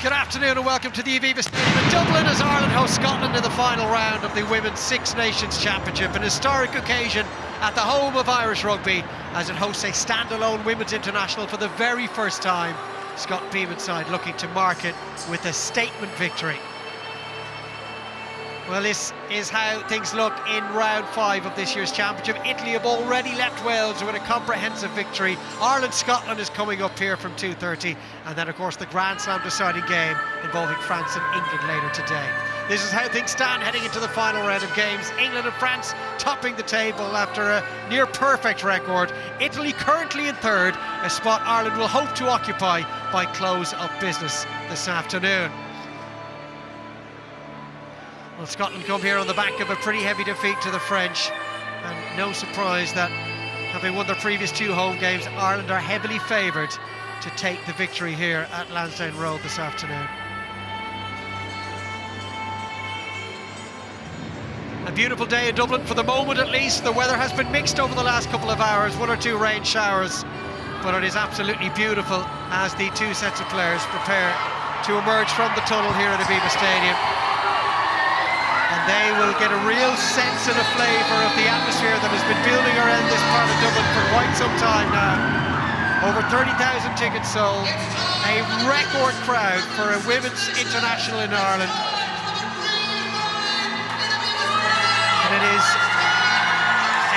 Good afternoon and welcome to the Aviva Stadium in Dublin as Ireland hosts Scotland in the final round of the Women's Six Nations Championship, an historic occasion at the home of Irish rugby as it hosts a standalone Women's International for the very first time. Scott Beamon's side looking to mark it with a statement victory. Well, this is how things look in round 5 of this year's championship. Italy have already left Wales with a comprehensive victory. Ireland-Scotland is coming up here from 2:30, and then of course the Grand Slam deciding game involving France and England later today. This is how things stand heading into the final round of games. England and France topping the table after a near perfect record. Italy currently in third, a spot Ireland will hope to occupy by close of business this afternoon. Well, Scotland come here on the back of a pretty heavy defeat to the French, and no surprise that, having won their previous 2 home games, Ireland are heavily favoured to take the victory here at Lansdowne Road this afternoon. A beautiful day in Dublin for the moment at least. The weather has been mixed over the last couple of hours, 1 or 2 rain showers, but it is absolutely beautiful as the 2 sets of players prepare to emerge from the tunnel here at Aviva Stadium. And they will get a real sense and a flavour of the atmosphere that has been building around this part of Dublin for quite some time now. Over 30,000 tickets sold, a record crowd for a Women's International in Ireland. And it is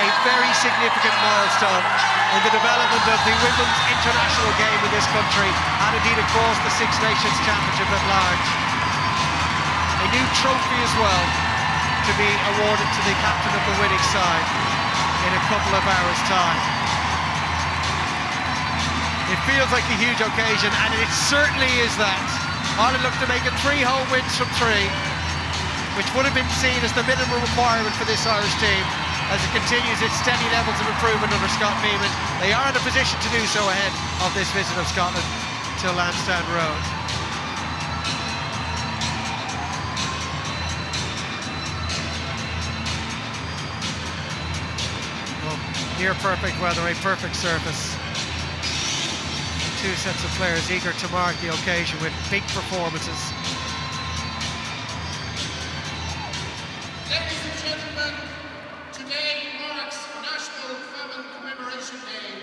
a very significant milestone in the development of the Women's International game in this country, and indeed across the Six Nations Championship at large. A new trophy as well to be awarded to the captain of the winning side in a couple of hours' time. It feels like a huge occasion, and it certainly is that. Ireland look to make it 3 home wins from 3, which would have been seen as the minimum requirement for this Irish team as it continues its steady levels of improvement under Scott Beamon. They are in a position to do so ahead of this visit of Scotland to Lansdowne Road. Near perfect weather, a perfect surface. 2 sets of players eager to mark the occasion with big performances. Ladies and gentlemen, today marks National Famine Commemoration Day.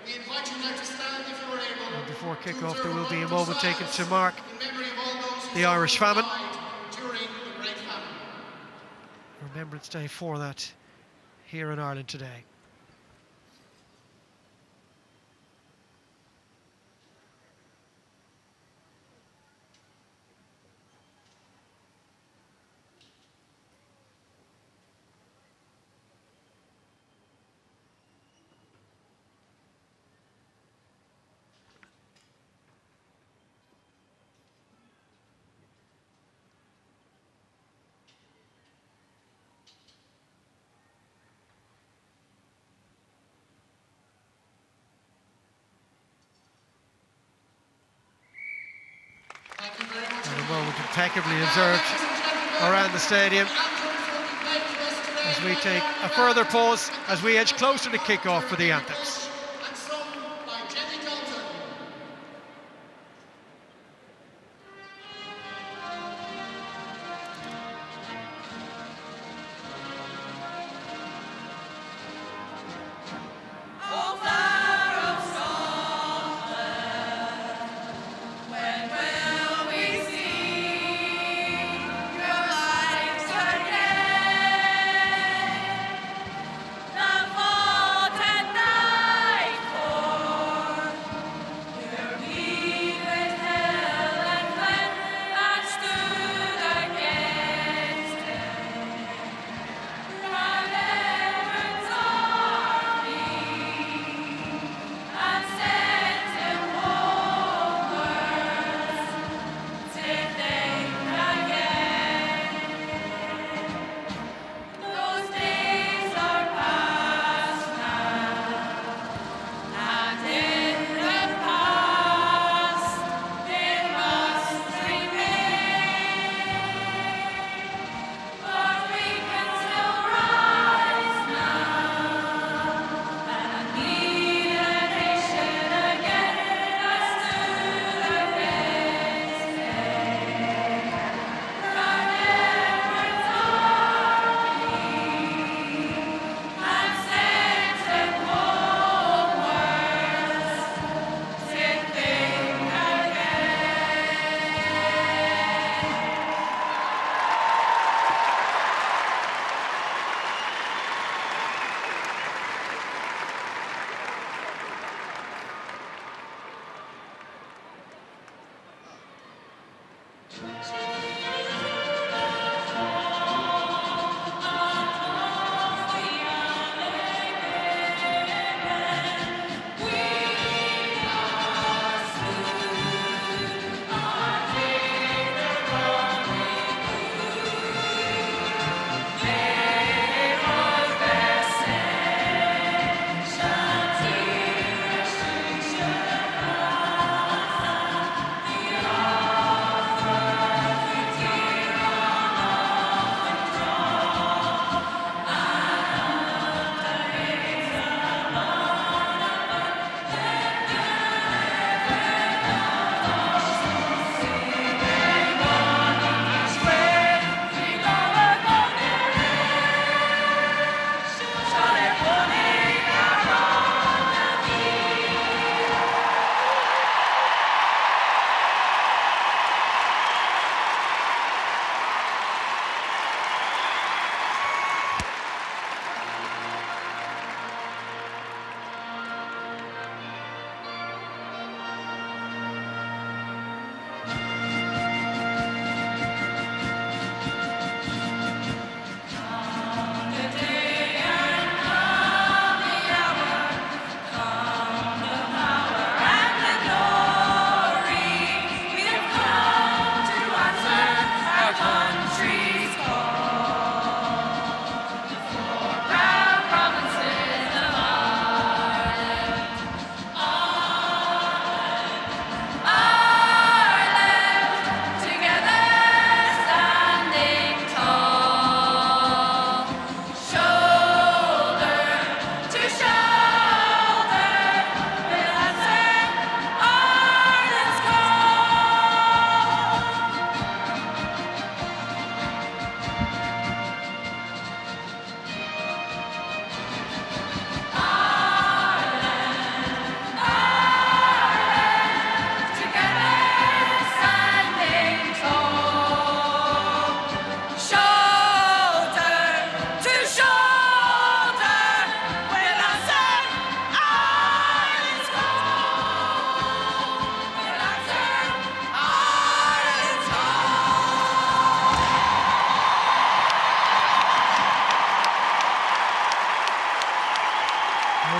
We invite you now to stand if you are able. And before kick-off, there will be a moment taken to mark in memory of all those who the Irish famine. died during the Great Famine. Remembrance Day for that here in Ireland today. And a moment impeccably observed around the stadium as we take a further pause as we edge closer to kick-off for the anthems. And sung by Jenny Dalton. The vaulted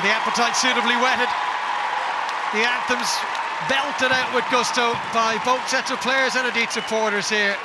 The appetite suitably whetted. The anthems belted out with gusto by both sets of players and indeed supporters here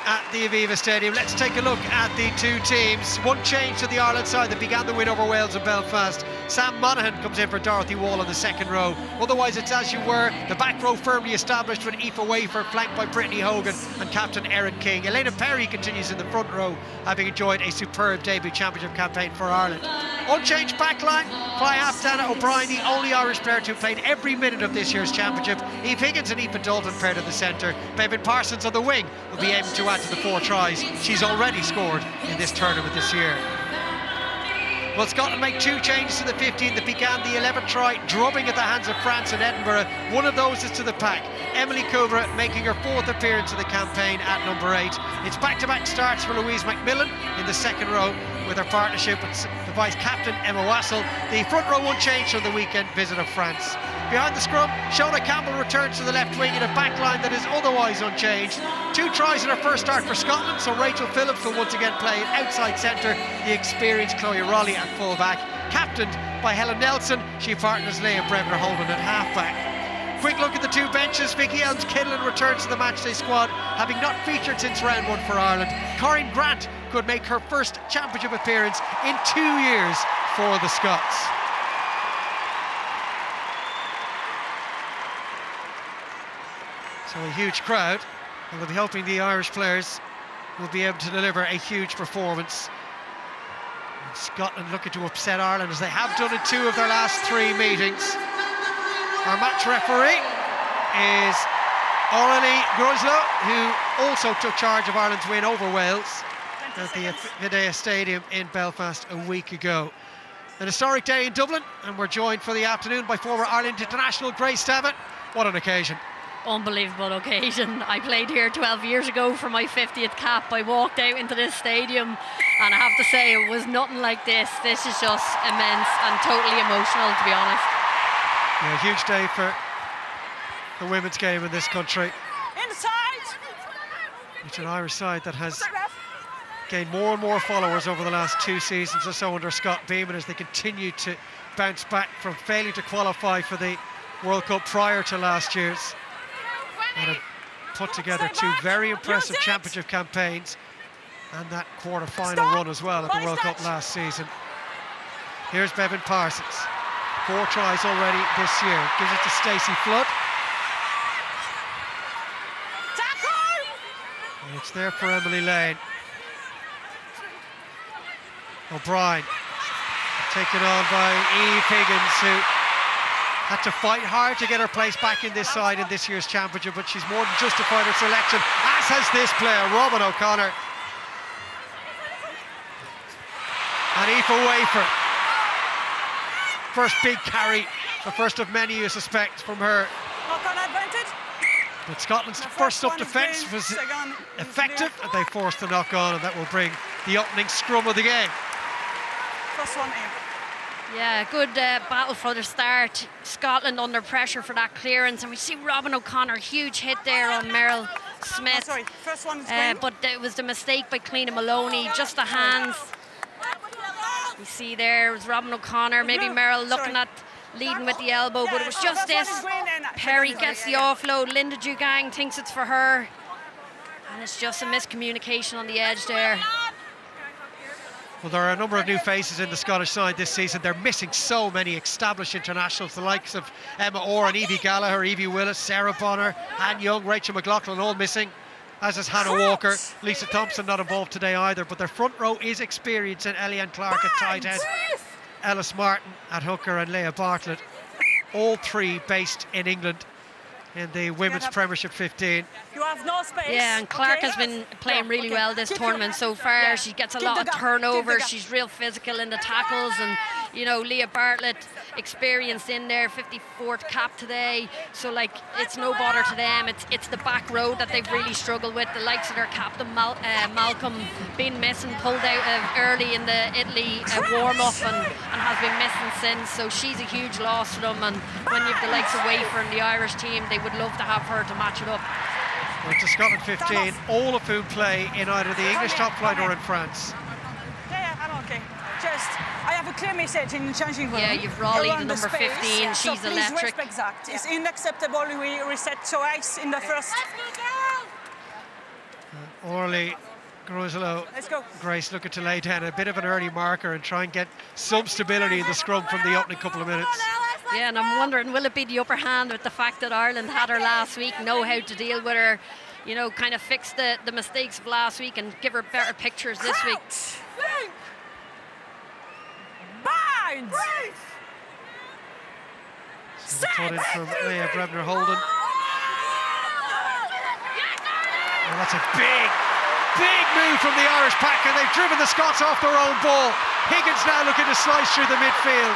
at the Aviva Stadium. Let's take a look at the two teams. One change to the Ireland side that began the win over Wales in Belfast. Sam Monaghan comes in for Dorothy Wall in the second row. Otherwise it's as you were. The back row firmly established with Aoife Wafer flanked by Brittany Hogan and captain Erin King. Elena Perry continues in the front row, having enjoyed a superb debut championship campaign for Ireland. Unchanged backline, fly half Dana O'Brien, the only Irish player to have played every minute of this year's championship. Eve Higgins and Aoife Dalton paired at the centre. Bevan Parsons on the wing will be aiming to add to the 4 tries she's already scored in this tournament this year. Well, Scotland make 2 changes to the 15 that began the 11th try drubbing at the hands of France in Edinburgh. One of those is to the pack. Emily Kubra making her 4th appearance in the campaign at number 8. It's back-to-back starts for Louise McMillan in the second row with her partnership with the vice-captain Emma Wassel. The front row unchanged from the weekend visit of France. Behind the scrum, Shona Campbell returns to the left wing in a backline that is otherwise unchanged. 2 tries in her first start for Scotland, so Rachel Phillips will once again play outside centre, the experienced Chloe Rowley at full-back. Captained by Helen Nelson, she partners Leah Bremner Holden at half-back. Quick look at the 2 benches. Vicky Elms-Kidlin returns to the matchday squad, having not featured since round 1 for Ireland. Corinne Grant could make her first championship appearance in 2 years for the Scots. So a huge crowd, and we'll be hoping the Irish players will be able to deliver a huge performance. And Scotland looking to upset Ireland as they have done in 2 of their last 3 meetings. Our match referee is Aurélie Groslo, who also took charge of Ireland's win over Wales at the Fidea Stadium in Belfast a week ago. An historic day in Dublin, and we're joined for the afternoon by former Ireland international Grace Stabbett. What an occasion. Unbelievable occasion. I played here 12 years ago for my 50th cap. I walked out into this stadium and I have to say it was nothing like this. This is just immense and totally emotional, to be honest. Yeah, a huge day for the women's game in this country. Inside! It's an Irish side that has gained more and more followers over the last 2 seasons or so under Scott Beeman, as they continue to bounce back from failing to qualify for the World Cup prior to last year's, and have put together 2 very impressive championship campaigns and that quarter-final run as well at the World Cup last season. Here's Bevan Parsons, 4 tries already this year, gives it to Stacey Flood. And it's there for Emily Lane. O'Brien taken on by Eve Higgins, who had to fight hard to get her place back in this side in this year's championship, but she's more than justified her selection, as has this player, Robin O'Connor. And Aoife Wafer, first big carry, the first of many you suspect from her. Knock-on advantage. But Scotland's first up defence was effective, and they forced the knock-on, and that will bring the opening scrum of the game. First one in. Yeah, good battle for the start. Scotland under pressure for that clearance, and we see Robin O'Connor, huge hit there on Meryl Smith. Oh, sorry, first one is green. But it was the mistake by Cleena Maloney, just the hands. You see there was Robin O'Connor, maybe Meryl looking at leading with the elbow, but it was just this. Perry gets the offload, Linda Dugang thinks it's for her, and it's just a miscommunication on the edge there. Well, there are a number of new faces in the Scottish side this season. They're missing so many established internationals, the likes of Emma Orr and Evie Gallagher, Evie Willis, Sarah Bonner, Anne Young, Rachel McLaughlin, all missing, as is Hannah Walker. Lisa Thompson not involved today either, but their front row is experienced in Eliane Clark at tight end, Ellis Martin at hooker, and Leah Bartlett, all 3 based in England in the Women's Premiership 15. You have no space. Yeah, and Clark has been playing really well this tournament so far. She gets a lot of turnovers. She's real physical in the tackles, and you know, Leah Bartlett, experienced in there, 54th cap today. So like, it's no bother to them. It's the back row that they've really struggled with. The likes of their captain Malcolm been missing, pulled out early in the Italy warm-up and has been missing since. So she's a huge loss to them. And when you have the likes of Wafer and the Irish team, they would love to have her to match it up. Well, to Scotland 15, all of whom play in either the English top flight or in France. Yeah, I'm okay. Just, I have a clear message in the changing room. Yeah, you've Raleigh, the Around number space. 15, So she's please electric. respect that. It's unacceptable we reset twice in the first. Orly, Groslow, Let's go. Grace looking to lay down a bit of an early marker and try and get some stability in the scrum from the opening couple of minutes. Yeah, and I'm wondering, will it be the upper hand with the fact that Ireland had her last week, know how to deal with her, you know, kind of fix the mistakes of last week and give her better pictures this week? Bind! So put in from Leah Brebner Holden. And that's a big move from the Irish pack, and they've driven the Scots off their own ball. Higgins now looking to slice through the midfield.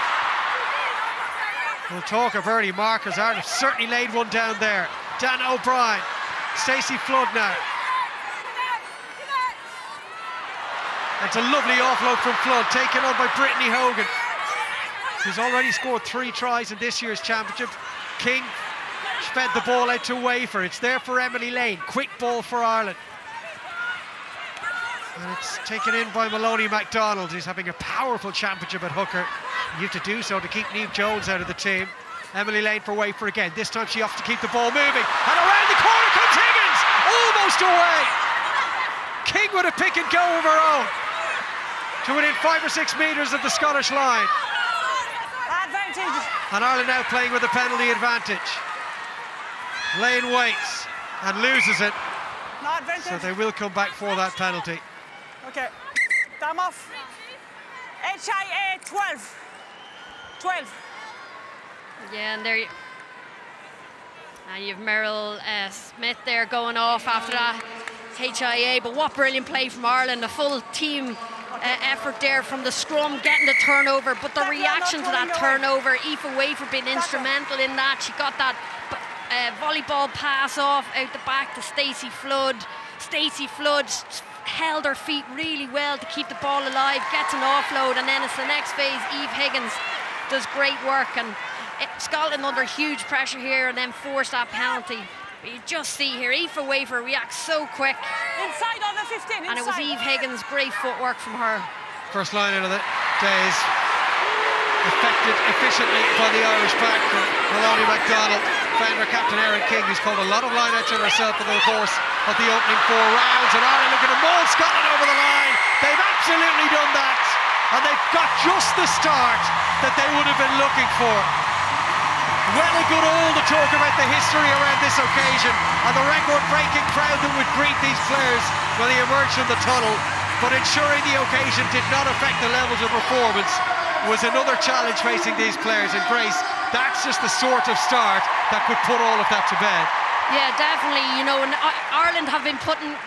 We'll talk of early markers. Ireland certainly laid one down there. Dan O'Brien, Stacey Flood now. That's a lovely offload from Flood, taken on by Brittany Hogan, who's already scored 3 tries in this year's championship. King fed the ball out to Wafer. It's there for Emily Lane. Quick ball for Ireland. And it's taken in by Maloney MacDonald, who's having a powerful championship at hooker. You have to do so to keep Niamh Jones out of the team. Emily Lane for Wafer again. This time she opts to keep the ball moving. And around the corner comes Higgins! Almost away! King with a pick and go of her own, to within 5 or 6 metres of the Scottish line. Advantage. And Ireland now playing with a penalty advantage. Lane waits and loses it. No advantage. So they will come back for that penalty. Okay. Time off. HIA 12. 12. Yeah, and there you... And you have Meryl Smith there going off after that HIA, but what brilliant play from Ireland, a full team effort there from the scrum, getting the turnover, but the reaction to that turnover, Aoife Wafer being instrumental in that. She got that volleyball pass off out the back to Stacey Flood. Stacey Flood held her feet really well to keep the ball alive, gets an offload, and then it's the next phase. Eve Higgins does great work, and Scotland under huge pressure here and then forced that penalty. But you just see here, Aoife Wafer reacts so quick. Inside on the 15, inside. And it was Eve Higgins, great footwork from her. First line out of the day is effected efficiently by the Irish back. Maloney McDonald, founder captain Erin King, who's called a lot of line-outs on herself in the course of the opening 4 rounds. And Ireland looking to maul Scotland over the line. They've absolutely done that. And they've got just the start that they would have been looking for. Well and good all the talk about the history around this occasion and the record-breaking crowd that would greet these players when they emerged from the tunnel, but ensuring the occasion did not affect the levels of performance was another challenge facing these players. And Grace, that's just the sort of start that could put all of that to bed. Yeah, definitely. You know, and Ireland have been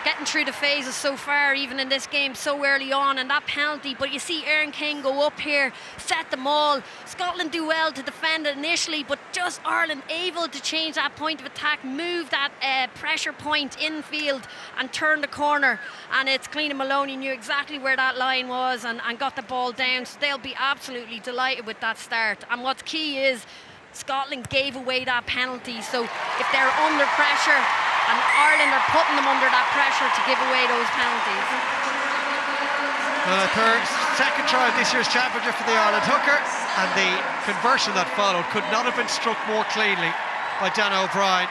getting through the phases so far, even in this game, so early on, and that penalty. But you see Erin King go up here, set them all. Scotland do well to defend it initially, but just Ireland able to change that point of attack, move that pressure point infield and turn the corner. And it's Cliona Maloney knew exactly where that line was and got the ball down. So they'll be absolutely delighted with that start. And what's key is Scotland gave away that penalty, so if they're under pressure, and Ireland are putting them under that pressure to give away those penalties. Well, second try of this year's championship for the Ireland hooker, and the conversion that followed could not have been struck more cleanly by Dana O'Brien.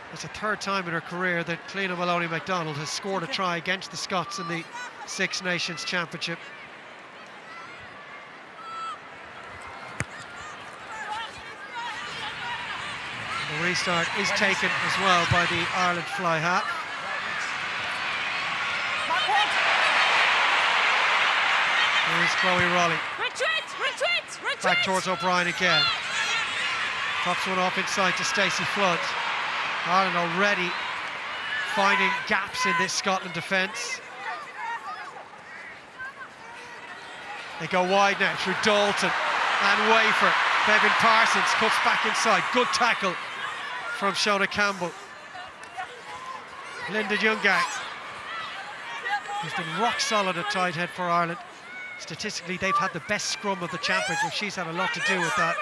It's the third time in her career that Cliona Maloney McDonald has scored a try against the Scots in the Six Nations Championship. The restart is taken as well by the Ireland fly half. Here's Chloe Rowley. Retreat! Back towards O'Brien again. Pops one off inside to Stacey Flood. Ireland already finding gaps in this Scotland defence. They go wide now through Dalton and Wafer. Bevan Parsons cuts back inside. Good tackle from Shona Campbell. Linda Youngang, who's been rock solid at tight head for Ireland. Statistically, they've had the best scrum of the championship. She's had a lot to do with that.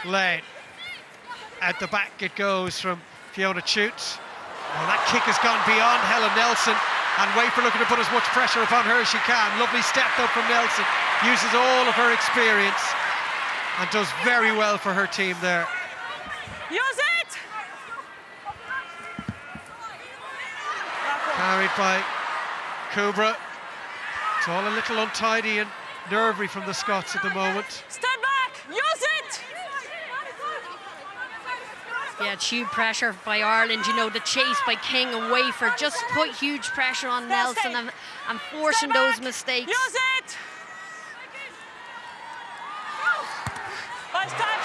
Lane. At the back it goes from Fiona Chute. Well, that kick has gone beyond Helen Nelson, and Wafer looking to put as much pressure upon her as she can. Lovely step though from Nelson. Uses all of her experience and does very well for her team there. Use it! Carried by Kubra. It's all a little untidy and nervy from the Scots at the moment. Stand back! Use it! Yeah, it's huge pressure by Ireland. You know, the chase by King and Wafer just put huge pressure on Nelson and forcing those mistakes. Use it!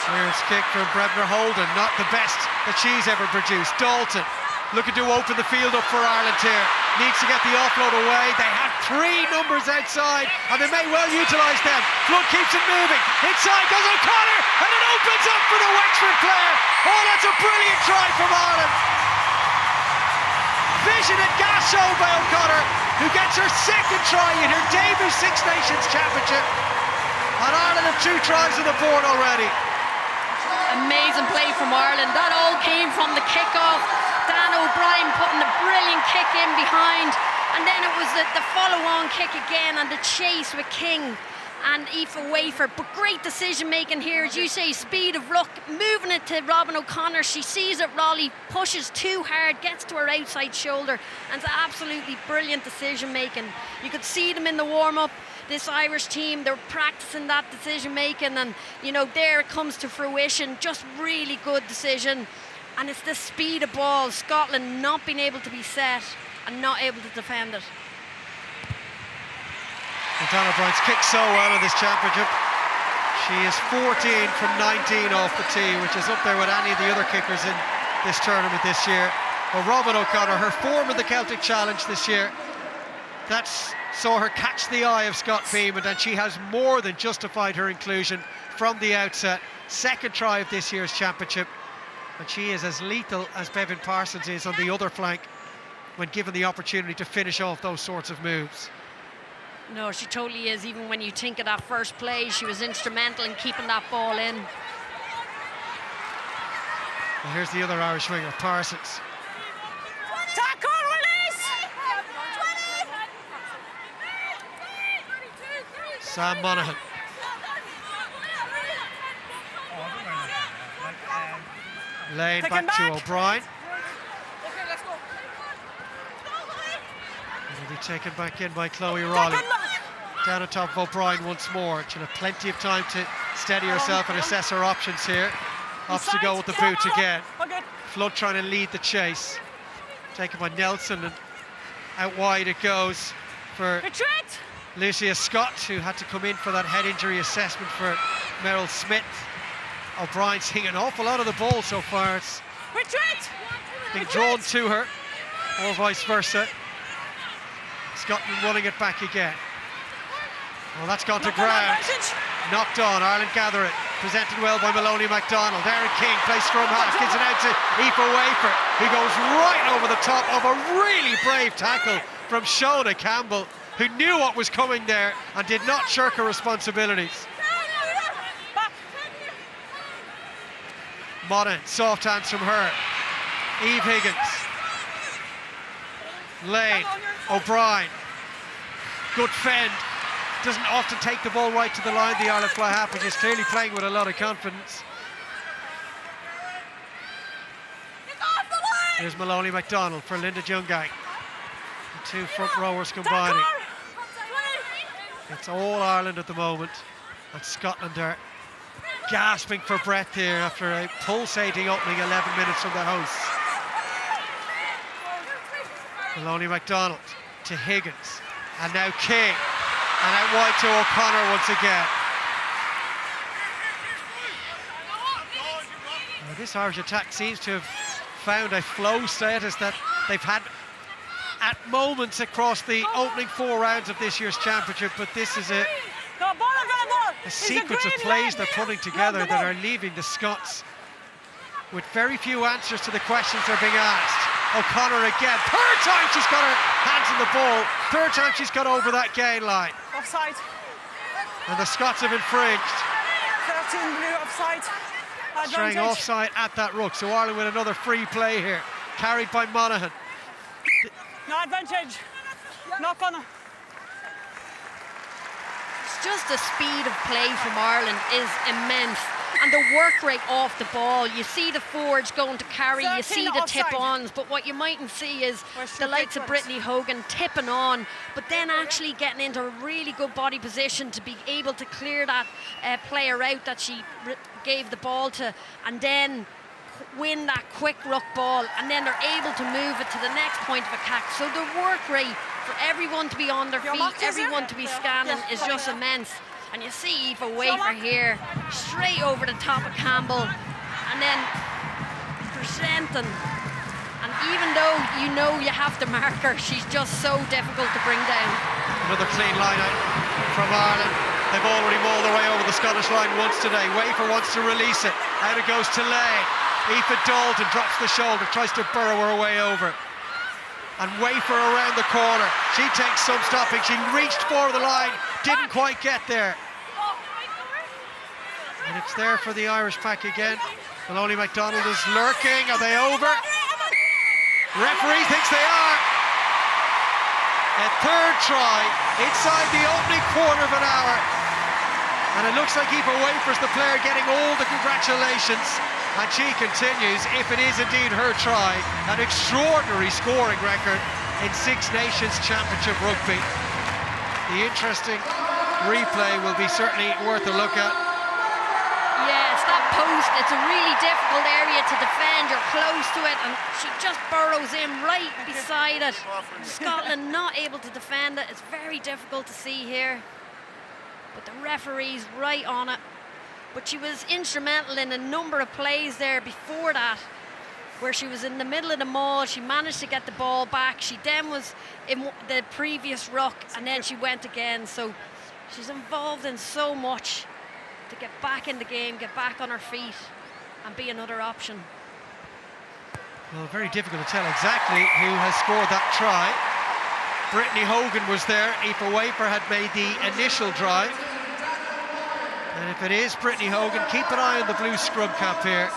Clearance kick from Brebner Holden, not the best that she's ever produced. Dalton looking to open the field up for Ireland here. Needs to get the offload away. They have 3 numbers outside and they may well utilise them. Flood keeps it moving. Inside goes O'Connor and it opens up for the Wexford player. Oh, that's a brilliant try from Ireland. Vision and gas show by O'Connor, who gets her second try in her debut Six Nations Championship. And Ireland have 2 tries on the board already. Amazing play from Ireland. That all came from the kick-off. Dan O'Brien putting a brilliant kick in behind. And then it was the follow-on kick again and the chase with King and Aoife Wafer. But great decision-making here. As you say, speed of luck. Moving it to Robin O'Connor. She sees it, Raleigh, pushes too hard, gets to her outside shoulder. And it's absolutely brilliant decision-making. You could see them in the warm-up. This Irish team, they're practicing that decision making, and you know, there it comes to fruition. Just really good decision, and it's the speed of ball. Scotland not being able to be set and not able to defend it. Dana O'Brien's kicked so well in this championship. She is 14 from 19 off the tee, which is up there with any of the other kickers in this tournament this year. But Robin O'Connor, her form in the Celtic Challenge this year, that's saw her catch the eye of Scott Beeman, and she has more than justified her inclusion from the outset. Second try of this year's championship, and she is as lethal as Bevan Parsons is on the other flank when given the opportunity to finish off those sorts of moves. No, she totally is. Even when you think of that first play, she was instrumental in keeping that ball in. And here's the other Irish winger, Parsons. Tackle, release! Sam Monaghan. Lane Take him back to back. O'Brien. Okay, let's go. It'll be taken back in by Chloe Raleigh. Down on top of O'Brien once more. She'll have plenty of time to steady herself and assess her options here. Opts to go with the boot again. Okay. Flood trying to lead the chase. Taken by Nelson, and out wide it goes for Retreat! Lucia Scott, who had to come in for that head injury assessment for Meryl Smith. O'Brien's seeing an awful lot of the ball so far. It's Retreat! being drawn to her, or vice versa. Scotland running it back again. Well, that's gone to Knock on ground. advantage. Knocked on, Ireland gather it. Presented well by Maloney MacDonald. Aaron King plays scrum half, gives it out to Aoife Wafer, who goes right over the top of a really brave tackle from Shona Campbell, who knew what was coming there and did not shirk her responsibilities. Monaghan, soft hands from her. Eve Higgins. Lane, O'Brien. Good fend. Doesn't often take the ball right to the line, the Ireland fly half, but is clearly playing with a lot of confidence. Here's Maloney MacDonald for Linda Jungang. The two front rowers combining. It's all Ireland at the moment, and Scotland are gasping for breath here after a pulsating opening 11 minutes from the hosts. Maloney MacDonald to Higgins, and now King, and out wide to O'Connor once again. Now, this Irish attack seems to have found a flow status that they've had at moments across the opening 4 rounds of this year's championship, but this is a sequence of plays they're putting together that are leaving the Scots with very few answers to the questions they're being asked. O'Connor again, third time she's got her hands on the ball, third time she's got over that gain line. Offside. And the Scots have infringed. 13 blue offside. Straying offside at that ruck, so Ireland with another free play here, carried by Monaghan. No advantage. Knock on her. It's just the speed of play from Ireland is immense, and the work rate off the ball. You see the forwards going to carry, you see the tip-ons, but what you mightn't see is the likes of Brittany Hogan tipping on, but then actually getting into a really good body position to be able to clear that player out that she gave the ball to, and then win that quick ruck ball, and then they're able to move it to the next point of attack. So the work rate for everyone to be on their feet, everyone to be scanning is just immense. And you see Aoife Wafer here, straight over the top of Campbell, and then presenting. And even though you have to mark her, she's just so difficult to bring down. Another clean line out from Ireland. They've already mauled their way over the Scottish line once today. Wafer wants to release it. Out it goes to Lane. Aoife Dalton drops the shoulder, tries to burrow her way over. And Wafer around the corner. She takes some stopping. She reached for the line, didn't quite get there. And it's there for the Irish pack again. Maloney MacDonald is lurking. Are they over? Referee thinks they are. A third try inside the opening quarter of an hour. And it looks like Aoife Wafer's the player getting all the congratulations. And she continues, if it is indeed her try, an extraordinary scoring record in Six Nations Championship rugby. The interesting replay will be certainly worth a look at. Yeah, it's that post, it's a really difficult area to defend. You're close to it, and she just burrows in right beside it. Scotland not able to defend it. It's very difficult to see here. But the referee's right on it. But she was instrumental in a number of plays there before that, where she was in the middle of the maul. She managed to get the ball back. She then was in the previous ruck, and then she went again. So she's involved in so much to get back in the game, get back on her feet, and be another option. Well, very difficult to tell exactly who has scored that try. Brittany Hogan was there. Aoife Wafer had made the initial drive. And if it is Brittany Hogan, keep an eye on the blue scrub cap here.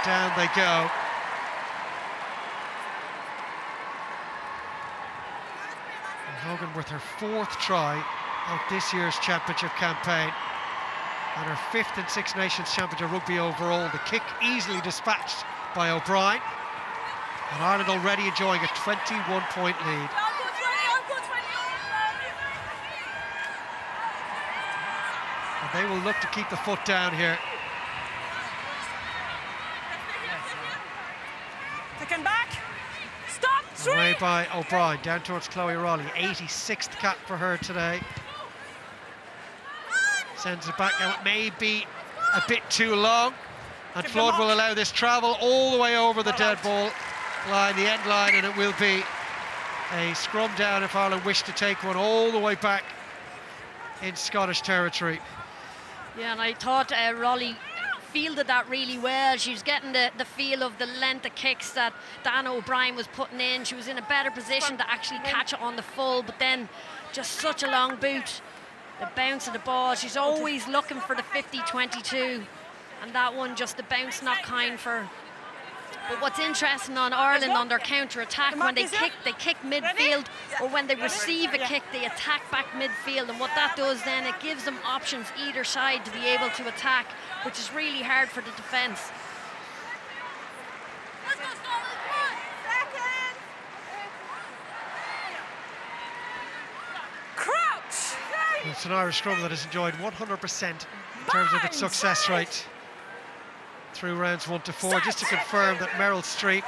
Down they go. And Hogan with her 4th try of this year's championship campaign and her 5th in Six Nations Championship Rugby overall. The kick easily dispatched by O'Brien, and Ireland already enjoying a 21-point lead. And they will look to keep the foot down here. Taken back. Stop. Away by O'Brien, down towards Chloe Raleigh. 86th cap for her today. Sends it back. Now it may be a bit too long, and Flood will allow this travel all the way over the dead ball line, the end line, and it will be a scrum down if Ireland wish to take one all the way back in Scottish territory. Yeah, and I thought Raleigh fielded that really well. She was getting the feel of the length of kicks that Dan O'Brien was putting in. She was in a better position to actually catch it on the full, but then just such a long boot. The bounce of the ball, she's always looking for the 50-22, and that one, just the bounce not kind for her. But what's interesting on Ireland on their counter-attack, when they kick midfield, or when they receive a kick, they attack back midfield, and what that does then, it gives them options either side to be able to attack, which is really hard for the defence. It's an Irish scrum that has enjoyed 100% in terms of its success rate through rounds 1 to 4. Just to confirm that Meryl Smith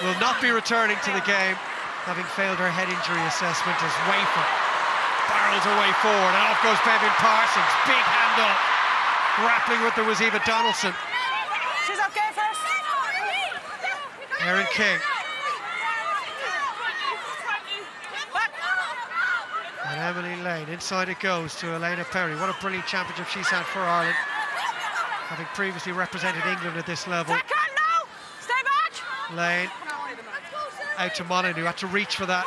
will not be returning to the game, having failed her head injury assessment, as Wafer barrels her way forward, and off goes Bevan Parsons. Big hand up. Grappling with her was Eva Donaldson. She's okay first. Erin King. And Emily Lane, inside it goes to Elena Perry. What a brilliant championship she's had for Ireland, having previously represented England at this level. Stay back. Lane out to Monaghan, who had to reach for that.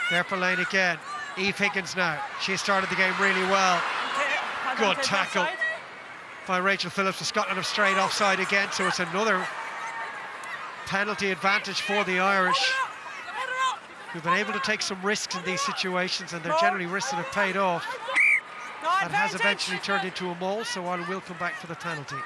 There for Lane again. Eve Higgins now. She started the game really well. Good tackle by Rachel Phillips. The Scotland have strayed offside again, so it's another penalty advantage for the Irish, who've been able to take some risks in these situations, and they're generally risks that have paid off. That has eventually turned into a maul, so Ireland will come back for the penalty.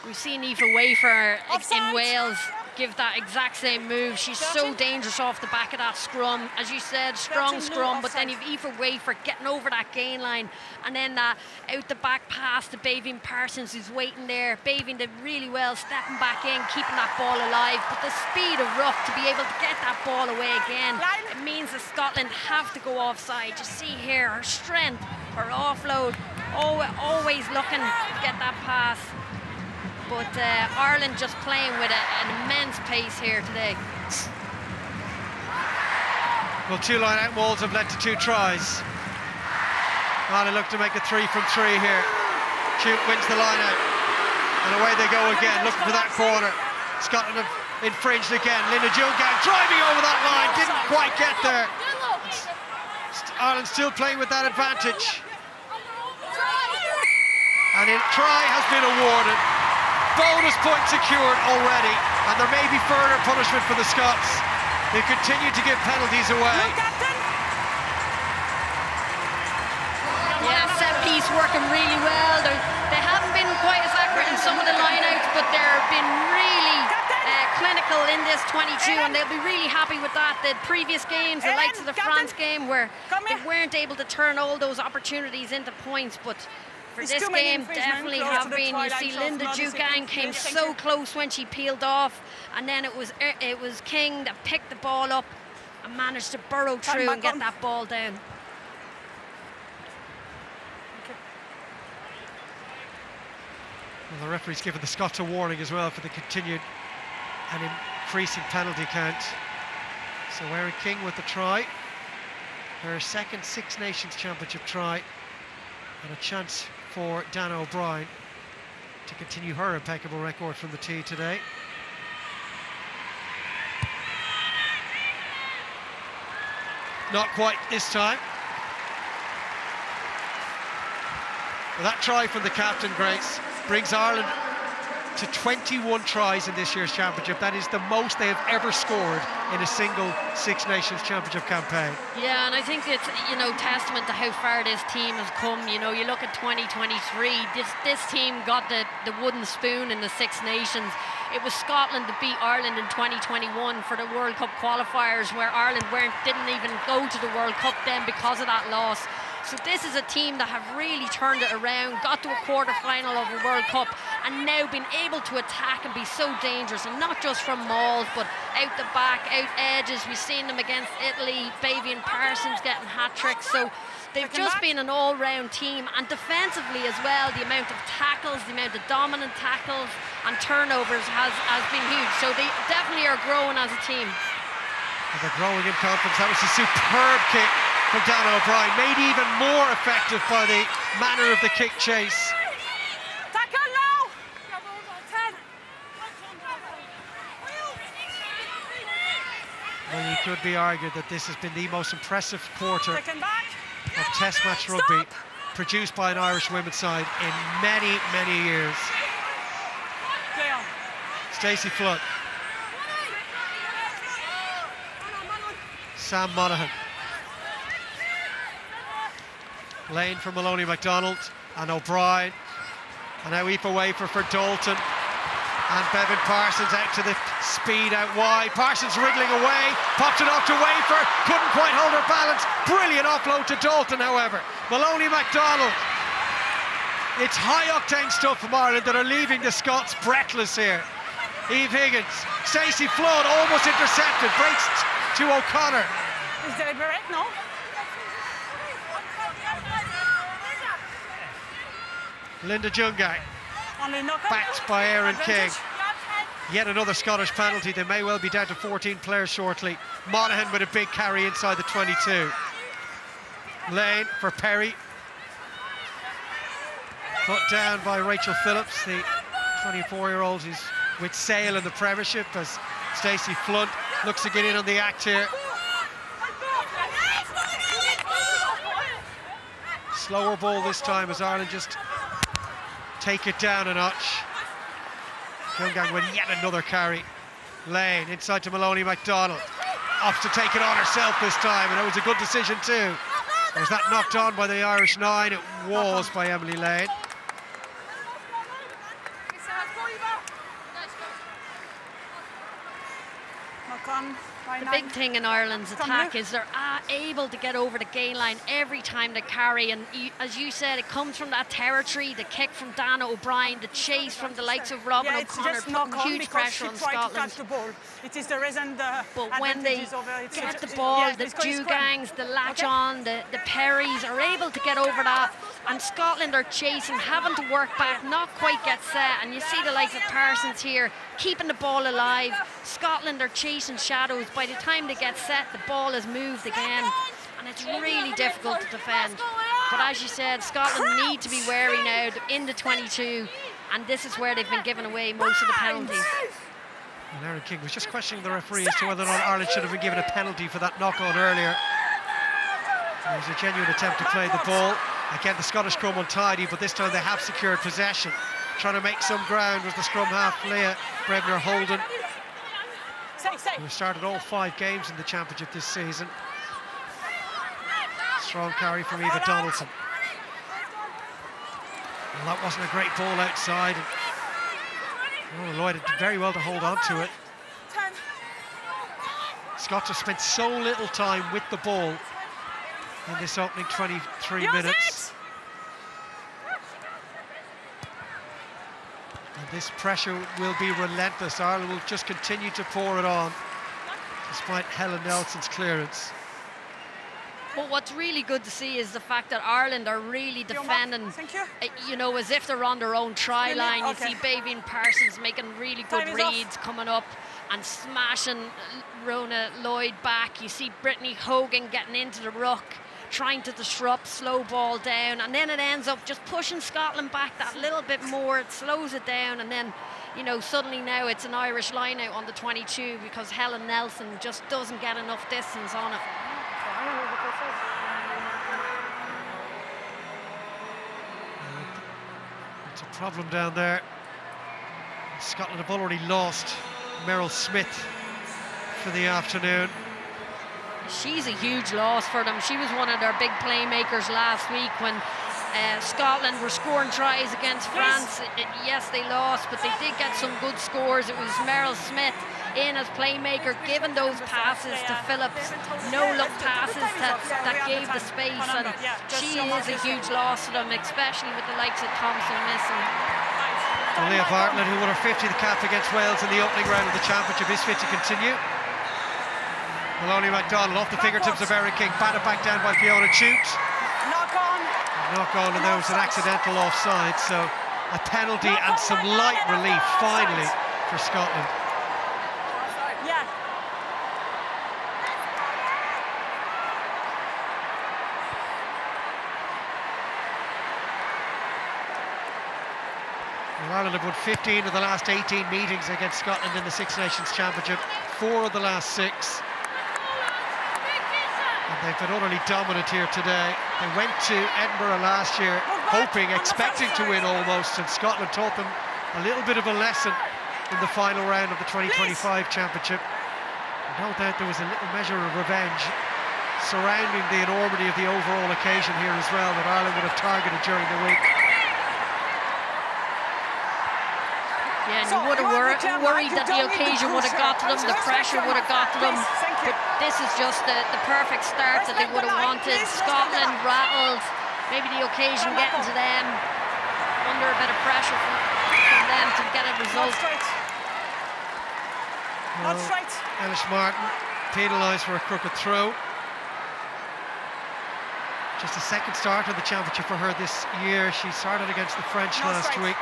We've seen Aoife Wafer in Wales give that exact same move. She's so dangerous off the back of that scrum. As you said, strong scrum, but then you've Aoife Wafer getting over that gain line, and then that out the back pass to Bevan Parsons, who's waiting there. Bevan did really well, stepping back in, keeping that ball alive, but the speed of Ruff to be able to get that ball away again, it means that Scotland have to go offside. You see here, her strength, her offload, always looking to get that pass. But Ireland just playing with an immense pace here today. Well, 2 line-out mauls have led to 2 tries. Ireland look to make a 3 from 3 here. Chute wins the line-out, and away they go again, looking for that corner. Scotland have infringed again. Linda Jungang driving over that line, didn't quite get there. Ireland still playing with that advantage. And a try has been awarded. Bonus point secured already, and there may be further punishment for the Scots, who continue to give penalties away. Yeah, set piece working really well. They haven't been quite as accurate in some of the lineouts, but they've been really clinical in this 22, and they'll be really happy with that. The previous games, the likes of the France game, where they weren't able to turn all those opportunities into points, but for this game, definitely have been. You see Linda Jungang came so close when she peeled off, and then it was King that picked the ball up and managed to burrow through and get that ball down. Well, the referee's given the Scots a warning as well for the continued and increasing penalty count. So Erin King with the try, her second Six Nations Championship try, and a chance for Dan O'Brien to continue her impeccable record from the tee today. Not quite this time. Well, that try from the captain, Grace, brings Ireland to 21 tries in this year's championship. That is the most they have ever scored in a single Six Nations Championship campaign. Yeah, and I think it's, you know, testament to how far this team has come. You know, you look at 2023, this team got the wooden spoon in the Six Nations. It was Scotland that beat Ireland in 2021 for the World Cup qualifiers, where Ireland didn't even go to the World Cup then because of that loss. So this is a team that have really turned it around, got to a quarter-final of a World Cup, and now been able to attack and be so dangerous, and not just from mauls, but out the back, out edges. We've seen them against Italy, Fabian Parsons getting hat-tricks. So they've just been an all-round team, and defensively as well, the amount of tackles, the amount of dominant tackles and turnovers has been huge. So they definitely are growing as a team. And they're growing in confidence. That was a superb kick from Dan O'Brien, made even more effective by the manner of the kick chase. Tackle now! Well, it could be argued that this has been the most impressive quarter Taken back. of Test match rugby produced by an Irish women's side in many, many years. Play on. Stacey Flood. Sam Monaghan. Lane for Maloney MacDonald and O'Brien. And now Aoife Wafer for Dalton. And Bevan Parsons out to the speed out wide. Parsons wriggling away, popped it off to Wafer, couldn't quite hold her balance. Brilliant offload to Dalton, however. Maloney MacDonald. It's high-octane stuff from Ireland that are leaving the Scots breathless here. Eve Higgins, Stacey Flood almost intercepted, breaks to O'Connor. Is deliberate, no? Linda Jungai, Only knockout. backed by Aaron King. Advantage. Yet another Scottish penalty. They may well be down to 14 players shortly. Monaghan with a big carry inside the 22. Lane for Perry. Put down by Rachel Phillips, the 24-year-old who's with Sale in the Premiership, as Stacey Flood looks to get in on the act here. Slower ball this time as Ireland just take it down a notch. Jungang with yet another carry. Lane inside to Maloney MacDonald. Opts to take it on herself this time, and it was a good decision too. Was that knocked on by the Irish 9? It was by Emily Lane. Knock on. The big thing in Ireland's attack is they're able to get over the gain line every time they carry, and as you said, it comes from that territory, the kick from Dana O'Brien, the chase from the likes of Robin O'Connor, putting huge pressure on Scotland. It is the reason but when they get the ball, the Dugangs, the latch on, the Perrys are able to get over that, and Scotland are chasing, having to work back, not quite get set, and you see the likes of Parsons here keeping the ball alive. Scotland are chasing shadows. By the time they get set, the ball has moved again, and it's really difficult to defend. But as you said, Scotland need to be wary now in the 22, and this is where they've been giving away most of the penalties. And Aaron King was just questioning the referee as to whether or not Ireland should have been given a penalty for that knock-on earlier. It was a genuine attempt to play the ball. Again, the Scottish scrum untidy, but this time they have secured possession. Trying to make some ground was the scrum half, Leah Brevner Holden, who started all 5 games in the championship this season. Strong carry from Eva Donaldson. Well, that wasn't a great ball outside. And, Lloyd did very well to hold on to it. Scots have spent so little time with the ball in this opening 23 minutes. And this pressure will be relentless. Ireland will just continue to pour it on, despite Helen Nelson's clearance. But what's really good to see is the fact that Ireland are really defending, you know, as if they're on their own try line. You see Fabian Parsons making really good reads, coming up and smashing Rona Lloyd back. You see Brittany Hogan getting into the ruck, trying to disrupt, slow ball down, and then it ends up just pushing Scotland back that little bit more. It slows it down, and then, you know, suddenly now it's an Irish line out on the 22 because Helen Nelson just doesn't get enough distance on it. It's a problem down there. Scotland have already lost Meryl Smith for the afternoon. She's a huge loss for them. She was one of their big playmakers last week when Scotland were scoring tries against France. Yes, they lost, but they did get some good scores. It was Meryl Smith in as playmaker, giving those passes to Phillips, no-look passes that gave the space, and she is a huge loss to them, especially with the likes of Thompson missing. Well, Leah Bartlett, who won her 50th cap against Wales in the opening round of the championship, is fit to continue. Maloney MacDonald off the fingertips of Erin King, batted back down by Fiona Chute. Knock on, and there was an accidental offside, so a penalty and some light relief finally for Scotland. Yeah. Well, Ireland have won 15 of the last 18 meetings against Scotland in the Six Nations Championship, 4 of the last 6. And they've been utterly dominant here today. They went to Edinburgh last year hoping, expecting to win almost, and Scotland taught them a little bit of a lesson in the final round of the 2025 championship. No doubt there was a little measure of revenge surrounding the enormity of the overall occasion here as well that Ireland would have targeted during the week. Yeah, and you would have worried that the occasion would have got to them, the pressure would have got to them. But this is just the perfect start that they would have wanted. Scotland rattled, maybe the occasion getting to them, under a bit of pressure from them to get a result. Not straight. Ellis Martin penalised for a crooked throw. Just a second start of the championship for her this year. She started against the French last week.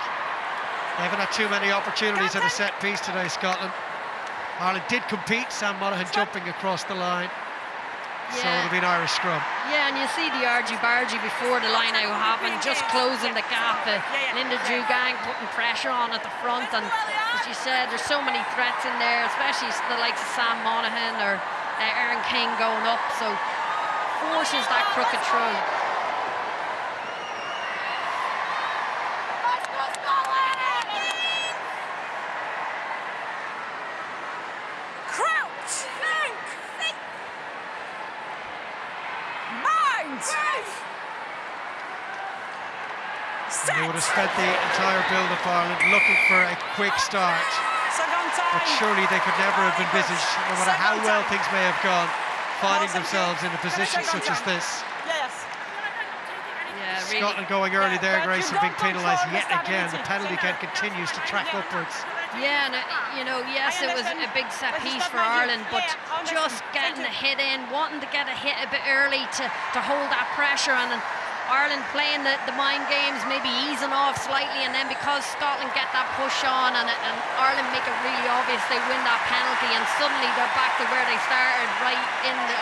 They haven't had too many opportunities at a set piece today, Scotland. Ireland did compete, Sam Monaghan jumping across the line. So it'll be an Irish scrum. Yeah, and you see the argy-bargy before the line out happened, just closing the gap. Linda Jugang putting pressure on at the front, and as you said, there's so many threats in there, especially the likes of Sam Monaghan or Erin King going up, so forces that crooked throw. They would have spent the entire build-up Ireland looking for a quick start, but surely they could never have envisaged, no matter how well things may have gone, finding themselves in a position such as this. Yeah, really. Scotland going early there, Grace, and being penalised yet again. The penalty count continues to track upwards. Yeah, and you know, yes, it was a big set piece for Ireland, but just getting the hit in, wanting to get a hit a bit early to hold that pressure, and Ireland playing the mind games, maybe easing off slightly, and then because Scotland get that push on and Ireland make it really obvious, they win that penalty, and suddenly they're back to where they started, right in the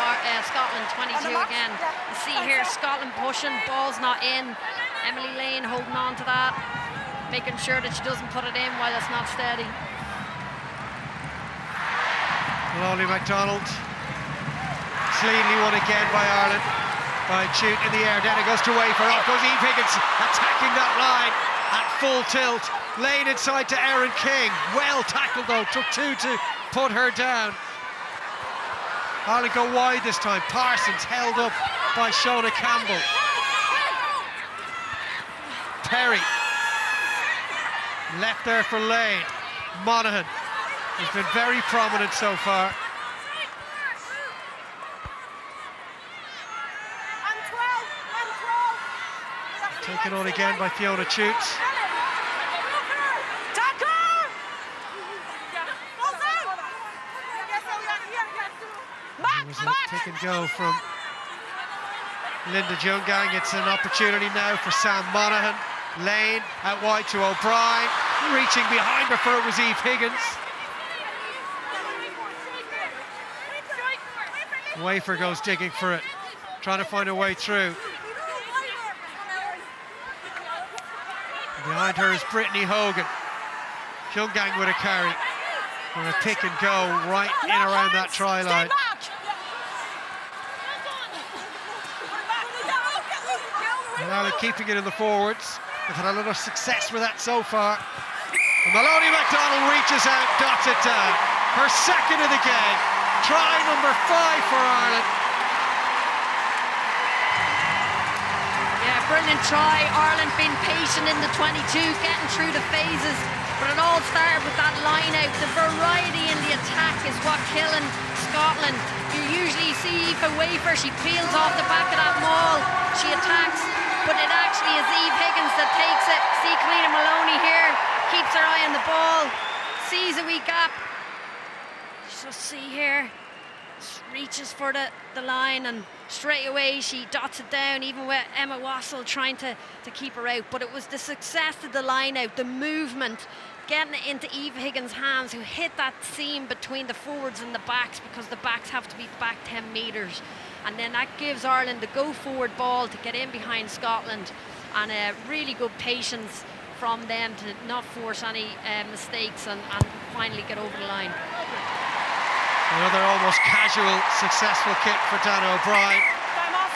Scotland 22 again. You see here Scotland pushing, ball's not in. Emily Lane holding on to that, making sure that she doesn't put it in while it's not steady. Maloney MacDonald, cleanly won again by Ireland. By Chute in the air, then it goes to Wafer, off goes Eve Higgins, attacking that line at full tilt. Lane inside to Erin King, well tackled though, took 2 to put her down. Ireland go wide this time, Parsons held up by Shona Campbell. Perry, left there for Lane. Monaghan has been very prominent so far. Taken on again by Fiona Chute. It was a pick and go from Linda Jugang. It's an opportunity now for Sam Monaghan. Lane out wide to O'Brien. Reaching behind before it was Eve Higgins. Wafer goes digging for it, trying to find a way through. Behind her is Brittany Hogan. Jugang with a carry. And a pick and go right in around that try line. And Ireland keeping it in the forwards. They've had a lot of success with that so far. And Maloney McDonald reaches out, dots it down. Her second of the game. Try number 5 for Ireland. Yeah, brilliant try. Ireland being patient in the 22, getting through the phases. But it all started with that line out. The variety in the attack is what killing Scotland. You usually see Aoife Wafer, she peels off the back of that maul. She attacks, but it actually is Eve Higgins that takes it. See Cliona Maloney here, keeps her eye on the ball, sees a wee gap. Just see here, reaches for the line, and straight away she dots it down, even with Emma Wassell trying to keep her out. But it was the success of the line out, the movement, getting it into Eve Higgins' hands, who hit that seam between the forwards and the backs, because the backs have to be back 10 metres. And then that gives Ireland the go-forward ball to get in behind Scotland, and really good patience from them to not force any mistakes and finally get over the line. Another almost casual, successful kick for Dan O'Brien. Time off.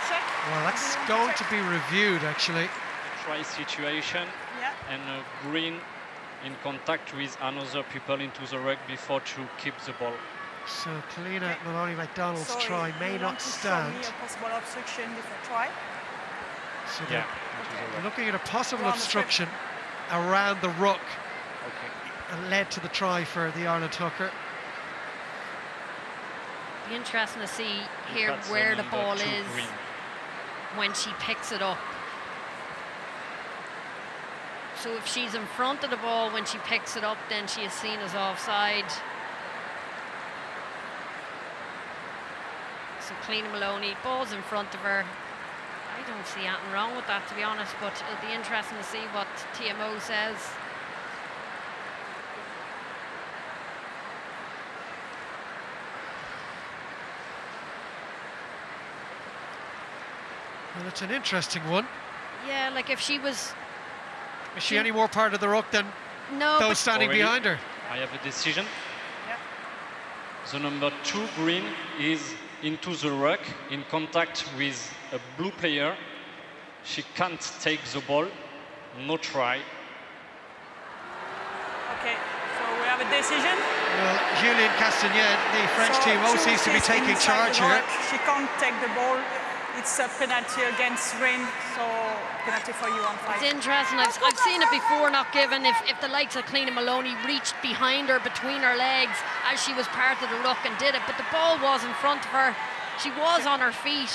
Check. Well, that's going to be reviewed, actually. Try situation. Yeah. And Green in contact with another people into the ruck before to keep the ball. So Cliona Maloney McDonald's So try may you not want to show stand. me a possible obstruction before try. So Yeah. they're looking at a possible Around the obstruction around the ruck, Okay. and led to the try for the Ireland hooker. Be interesting to see here That's where the number ball 2, is Green. when she picks it up. So if she's in front of the ball when she picks it up, then she is seen as offside. So Cliona Maloney, ball's in front of her. I don't see anything wrong with that, to be honest, but it'll be interesting to see what TMO says. Well, it's an interesting one. Yeah, like if she was... Is she any more part of the ruck than No, those but standing Already? behind her? I have a decision. Yeah. The number 2 Green is into the ruck in contact with a blue player. She can't take the ball. No try. Okay, so we have a decision. Well, Julien Castagnette, the French So team, Jules seems to be is taking inside charge the here. ruck. She can't take the ball. It's a penalty against Green, so penalty for you on 5. it's interesting. I've seen it before not given if the likes of Cliona Maloney reached behind her, between her legs, as she was part of the ruck and did it. But the ball was in front of her. She was on her feet.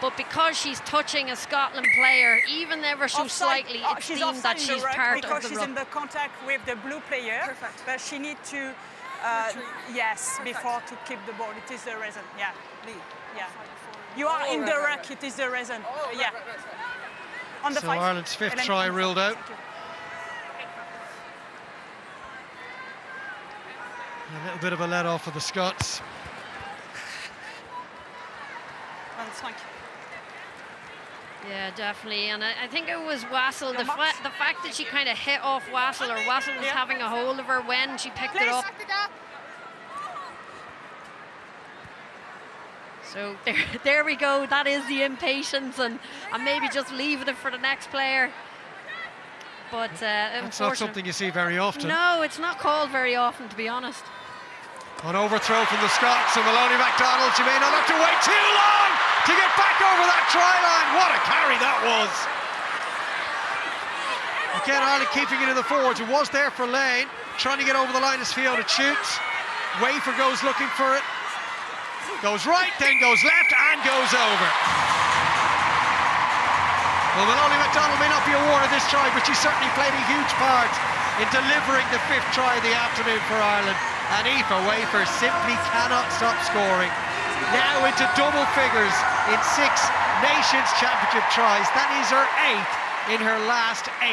But because she's touching a Scotland player, even ever so slightly, it's she's deemed that offside in the she's ruck part because of the she's ruck. in the contact with the blue player. Perfect. But she needs to, yes, Perfect. before to keep the ball. It is the reason. Yeah, yeah. You are in the ruck. It is the reason. Yeah. On the So 5. Ireland's fifth And then try on the ruled 5. out. Thank you. A little bit of a let off for the Scots. And 5. Yeah, definitely. And I think it was Wassell. The Max? fact that she kind of hit off Wassell, or Wassell was Yeah. having a hold of her when she picked it up. So there we go. That is the impatience, and maybe just leaving it for the next player. But It's not something you see very often. No, it's not called very often, to be honest. An overthrow from the Scots, and Maloney McDonald, she may not have to wait too long to get back over that try line. What a carry that was. Again, Ireland keeping it in the forwards. It was there for Lane, trying to get over the line as Fiona shoots. Wafer goes looking for it. Goes right, then goes left, and goes over. Well, Maloney McDonald may not be awarded this try, but she certainly played a huge part in delivering the 5th try of the afternoon for Ireland. And Aoife Wafer simply cannot stop scoring. Now into double figures in 6 Nations Championship tries. That is her 8th in her last 8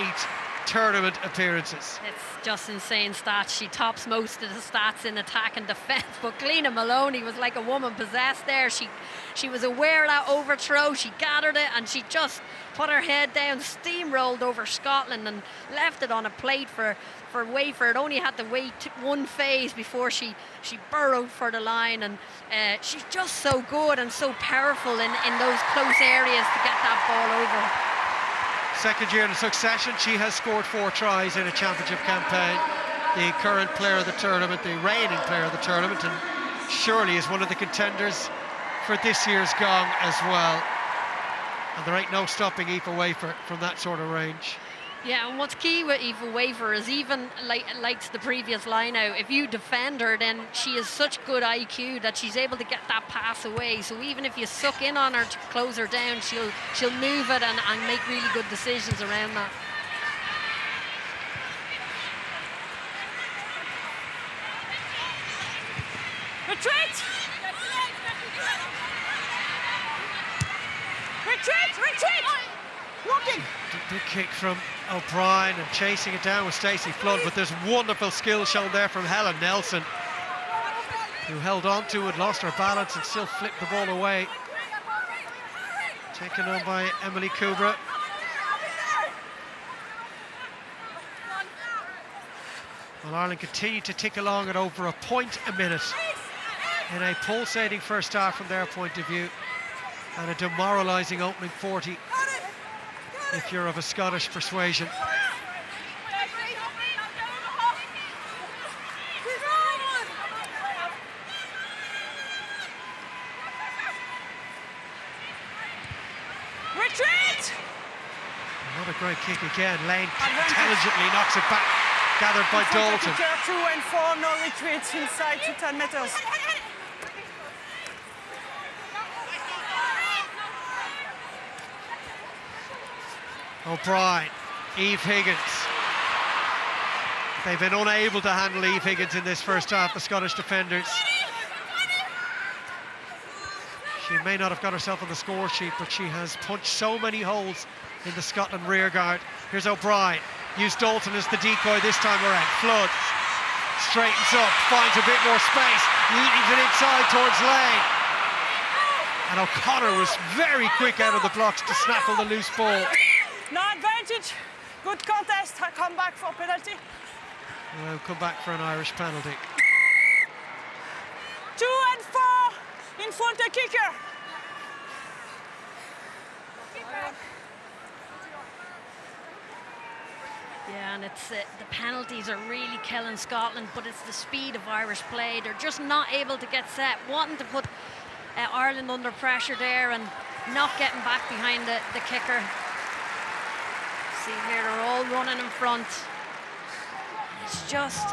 tournament appearances. It's just insane stats. She tops most of the stats in attack and defence. But Cliona Maloney was like a woman possessed there. She was aware of that overthrow. She gathered it and she just put her head down, steamrolled over Scotland and left it on a plate for Wafer. It only had to wait one phase before she burrowed for the line, and she's just so good and so powerful in those close areas to get that ball over. Second year in succession, she has scored 4 tries in a championship campaign. The current player of the tournament, the reigning player of the tournament, and surely is one of the contenders for this year's gong as well. And there ain't no stopping Aoife Wafer from that sort of range. Yeah, and what's key with Aoife Wafer is, even like the previous line out, if you defend her, then she has such good IQ that she's able to get that pass away. So even if you suck in on her to close her down, she'll move it and make really good decisions around that. Retreat! Retreat! Walking! Big kick from O'Brien and chasing it down with Stacey Flood, but there's wonderful skill shown there from Helen Nelson, who held on to it, lost her balance and still flipped the ball away. Taken on by Emily Kubra. Well, Ireland continue to tick along at over a point a minute in a pulsating first half from their point of view, and a demoralising opening 40 if you're of a Scottish persuasion. Retreat! Another great kick again. Lane intelligently knocks it back, gathered by Dalton. 2 and 4, no retreats inside to 10 meters. O'Brien, Eve Higgins. They've been unable to handle Eve Higgins in this first half, the Scottish defenders. She may not have got herself on the score sheet, but she has punched so many holes in the Scotland rearguard. Here's O'Brien, used Dalton as the decoy this time around. Flood straightens up, finds a bit more space, leaves it inside towards Lane. And O'Connor was very quick out of the blocks to snaffle the loose ball. No advantage. Good contest. I come back for penalty. We'll come back for an Irish penalty. 2 and 4 in front of kicker. Yeah, and it's the penalties are really killing Scotland, but it's the speed of Irish play. They're just not able to get set, wanting to put Ireland under pressure there and not getting back behind the kicker. See here, they're all running in front. It's just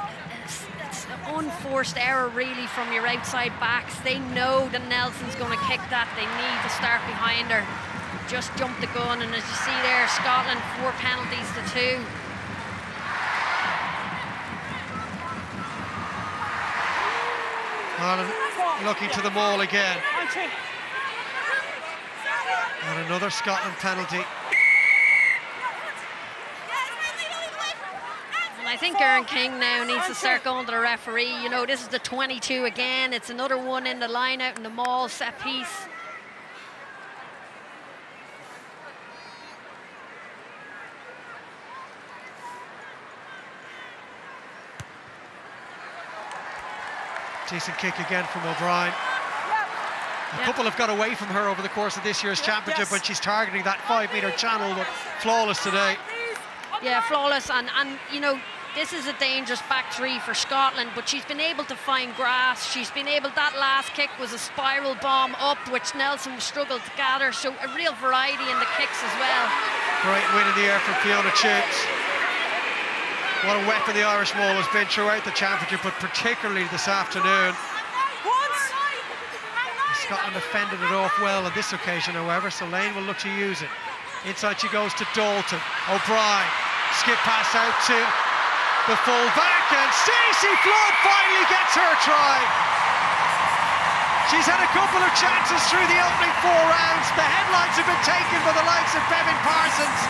it's an unforced error really from your outside backs. They know that Nelson's going to kick that. They need to start behind her. Just jump the gun, and as you see there, Scotland 4 penalties to 2. Ireland looking to the maul again. And another Scotland penalty. And I think Erin King now needs to start going to the referee. You know, this is the 22 again. It's another one in the line out in the maul set piece. Decent kick again from O'Brien. A couple have got away from her over the course of this year's championship, when she's targeting that 5-metre channel, but flawless today. Yeah, flawless, and you know, this is a dangerous back three for Scotland, but she's been able to find grass. She's been able, that last kick was a spiral bomb up, which Nelson struggled to gather, so a real variety in the kicks as well. Great win in the air from Fiona Chips. What a weapon the Irish maul has been throughout the championship, but particularly this afternoon. Scotland defended it off well on this occasion, however, so Lane will look to use it. Inside she goes to Dalton. O'Brien, skip pass out to the full back, and Stacey Flood finally gets her try. She's had a couple of chances through the opening 4 rounds. The headlines have been taken by the likes of Bevan Parsons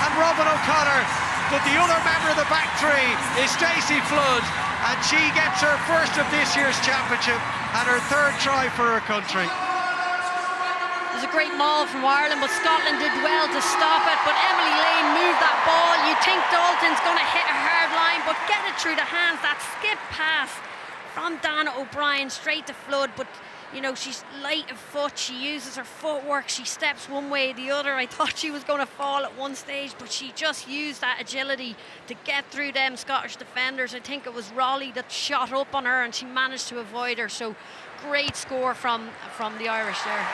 and Robin O'Connor, but the other member of the back three is Stacey Flood, and she gets her first of this year's championship and her 3rd try for her country. It was a great maul from Ireland, but Scotland did well to stop it. But Emily Lane moved that ball. You think Dalton's going to hit a hard line, but get it through the hands. That skip pass from Dana O'Brien straight to Flood, but You know, she's light of foot, she uses her footwork, she steps one way, the other. I thought she was going to fall at one stage, but she just used that agility to get through them Scottish defenders. I think it was Raleigh that shot up on her and she managed to avoid her. So great score from the Irish there.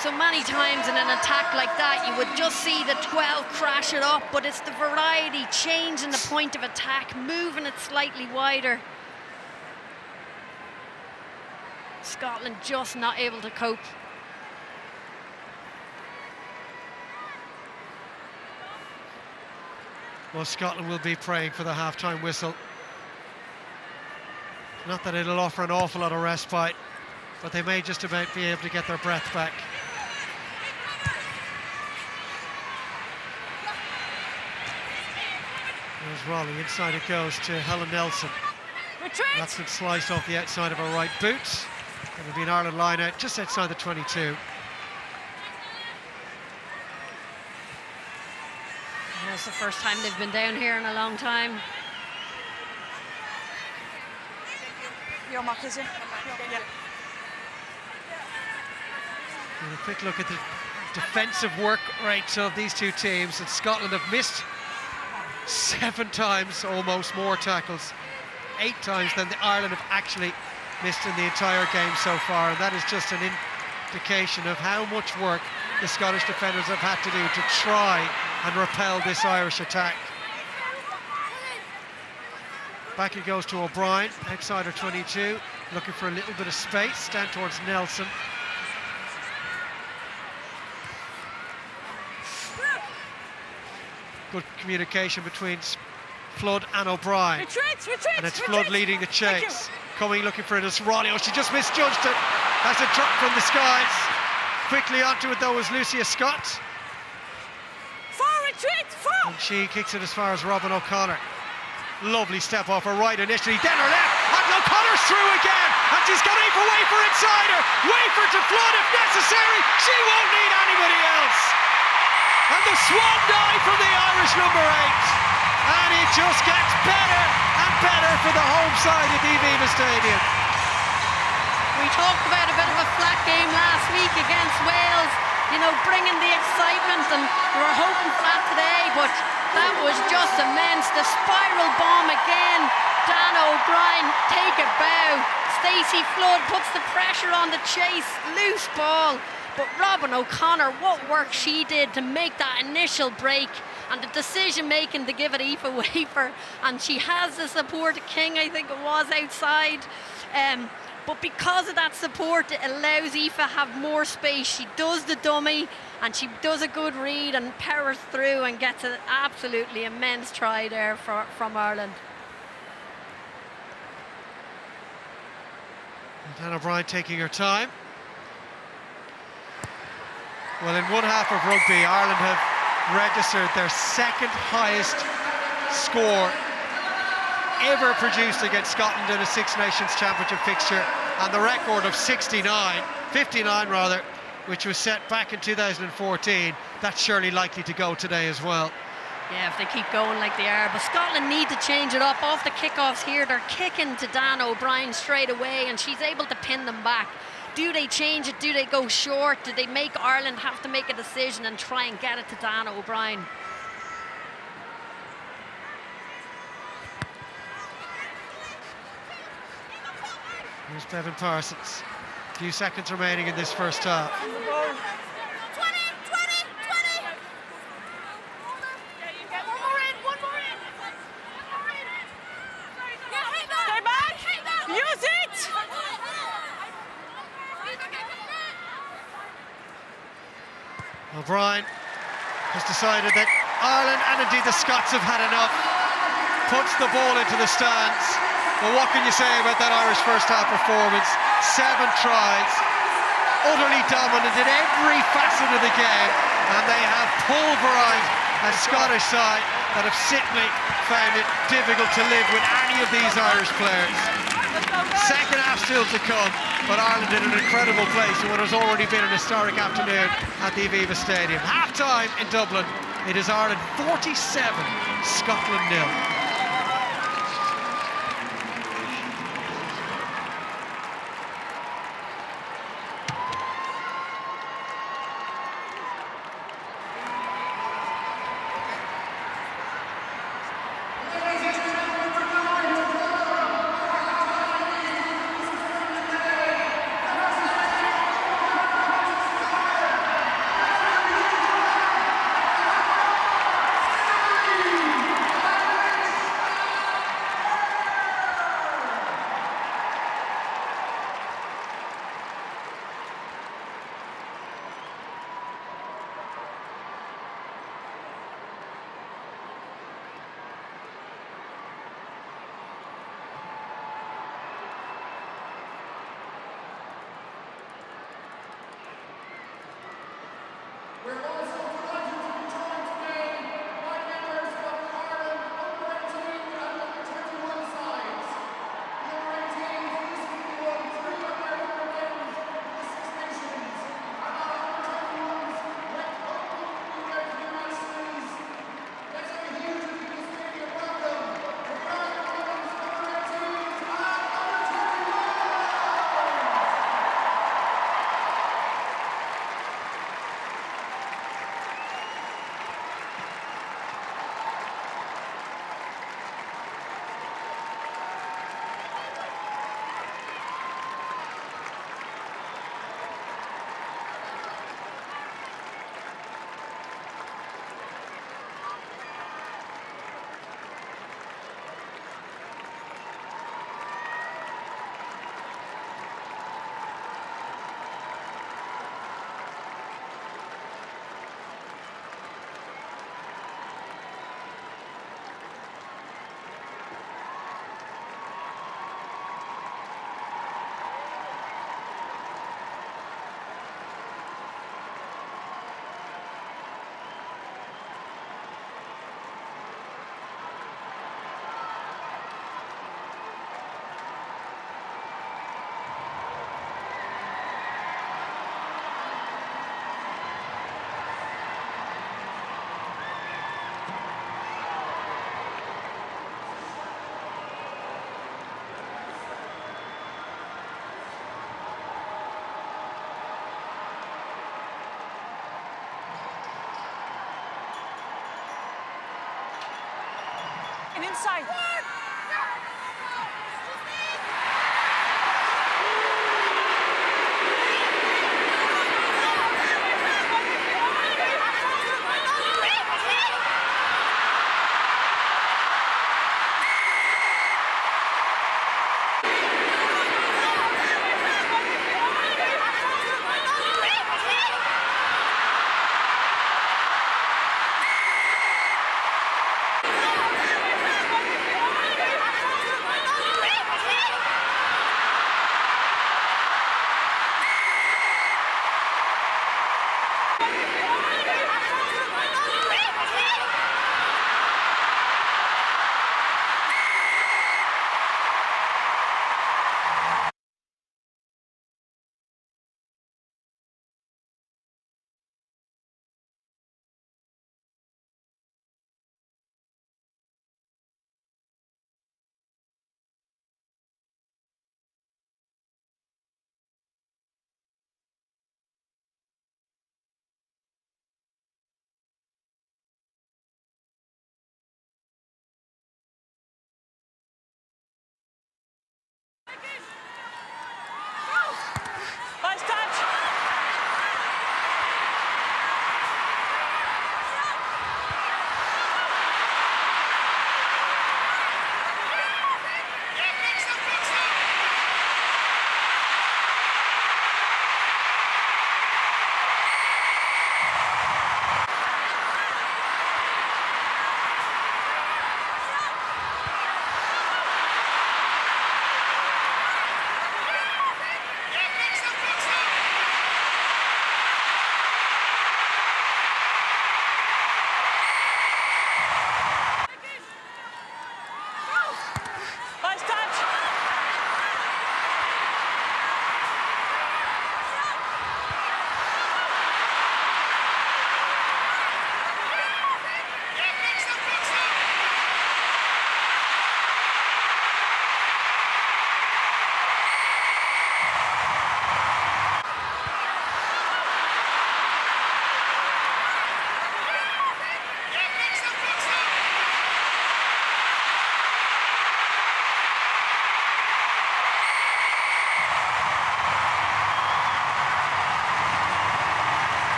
So many times in an attack like that, you would just see the 12 crash it up, but it's the variety, changing the point of attack, moving it slightly wider. Scotland just not able to cope. Well, Scotland will be praying for the half-time whistle. Not that it'll offer an awful lot of respite, but they may just about be able to get their breath back. There's Raleigh, inside it goes to Helen Nelson. Retreat! That's been sliced off the outside of her right boot. It'll be an Ireland line out just outside the 22. It's the first time they've been down here in a long time. Your mark is in. Yeah. And a quick look at the defensive work rates of these two teams, and Scotland have missed 7 times, almost more tackles, 8 times than Ireland have actually missed in the entire game so far, and that is just an indication of how much work the Scottish defenders have had to do to try and repel this Irish attack. Back it goes to O'Brien, outside her 22, looking for a little bit of space, down towards Nelson. Good communication between Flood and O'Brien. Retreat! And it's Flood leading the chase. Coming, looking for it as Raleigh. Oh, she just misjudged it. That's a drop from the skies. Quickly onto it, though, was Lucia Scott. Retreat! And she kicks it as far as Robin O'Connor. Lovely step off her right initially, then her left, and O'Connor's through again, and she's got Aoife Wafer inside her. Wafer to Flood if necessary. She won't need anybody else. And the swan dive from the Irish number 8, and it just gets better and better for the home side at the Aviva Stadium. We talked about a bit of a flat game last week against Wales, you know, bringing the excitement, and we were hoping for that today, but that was just immense. The spiral bomb again. Dana O'Brien, take a bow. Stacey Flood puts the pressure on the chase, loose ball. But Robin O'Connor, what work she did to make that initial break, and the decision making to give it Aoife Wafer, and she has the support of King, I think it was, outside. But because of that support, it allows Aoife to have more space. She does the dummy, and she does a good read and powers through and gets an absolutely immense try there from Ireland. Dan O'Brien taking her time. Well, in one half of rugby, Ireland have registered their second highest score ever produced against Scotland in a Six Nations Championship fixture, and the record of 59 rather, which was set back in 2014, that's surely likely to go today as well. Yeah, if they keep going like they are. But Scotland need to change it up. Off the kickoffs here, they're kicking to Dan O'Brien straight away, and she's able to pin them back. Do they change it? Do they go short? Do they make Ireland have to make a decision and try and get it to Dan O'Brien? Here's Bevan Parsons. A few seconds remaining in this first half. 20. Stay back. Use it. O'Brien has decided that Ireland, and indeed the Scots, have had enough. Puts the ball into the stands. Well, what can you say about that Irish first half performance? 7 tries, utterly dominant in every facet of the game, and they have pulverised a Scottish side that have simply found it difficult to live with any of these Irish players. Second half still to come, but Ireland in an incredible place in what has already been an historic afternoon at the Aviva Stadium. Half time in Dublin. It is Ireland 47, Scotland 0. We're also delighted to be joined today by members of the Ireland under-18 and under-21 sides. The under-18s recently won 3 of their 4 games in the Six Nations, and our under-21s went home in their 2 match series. Let's have a huge and big stadium welcome to the Ireland Women's under-18s and under-21s! And inside.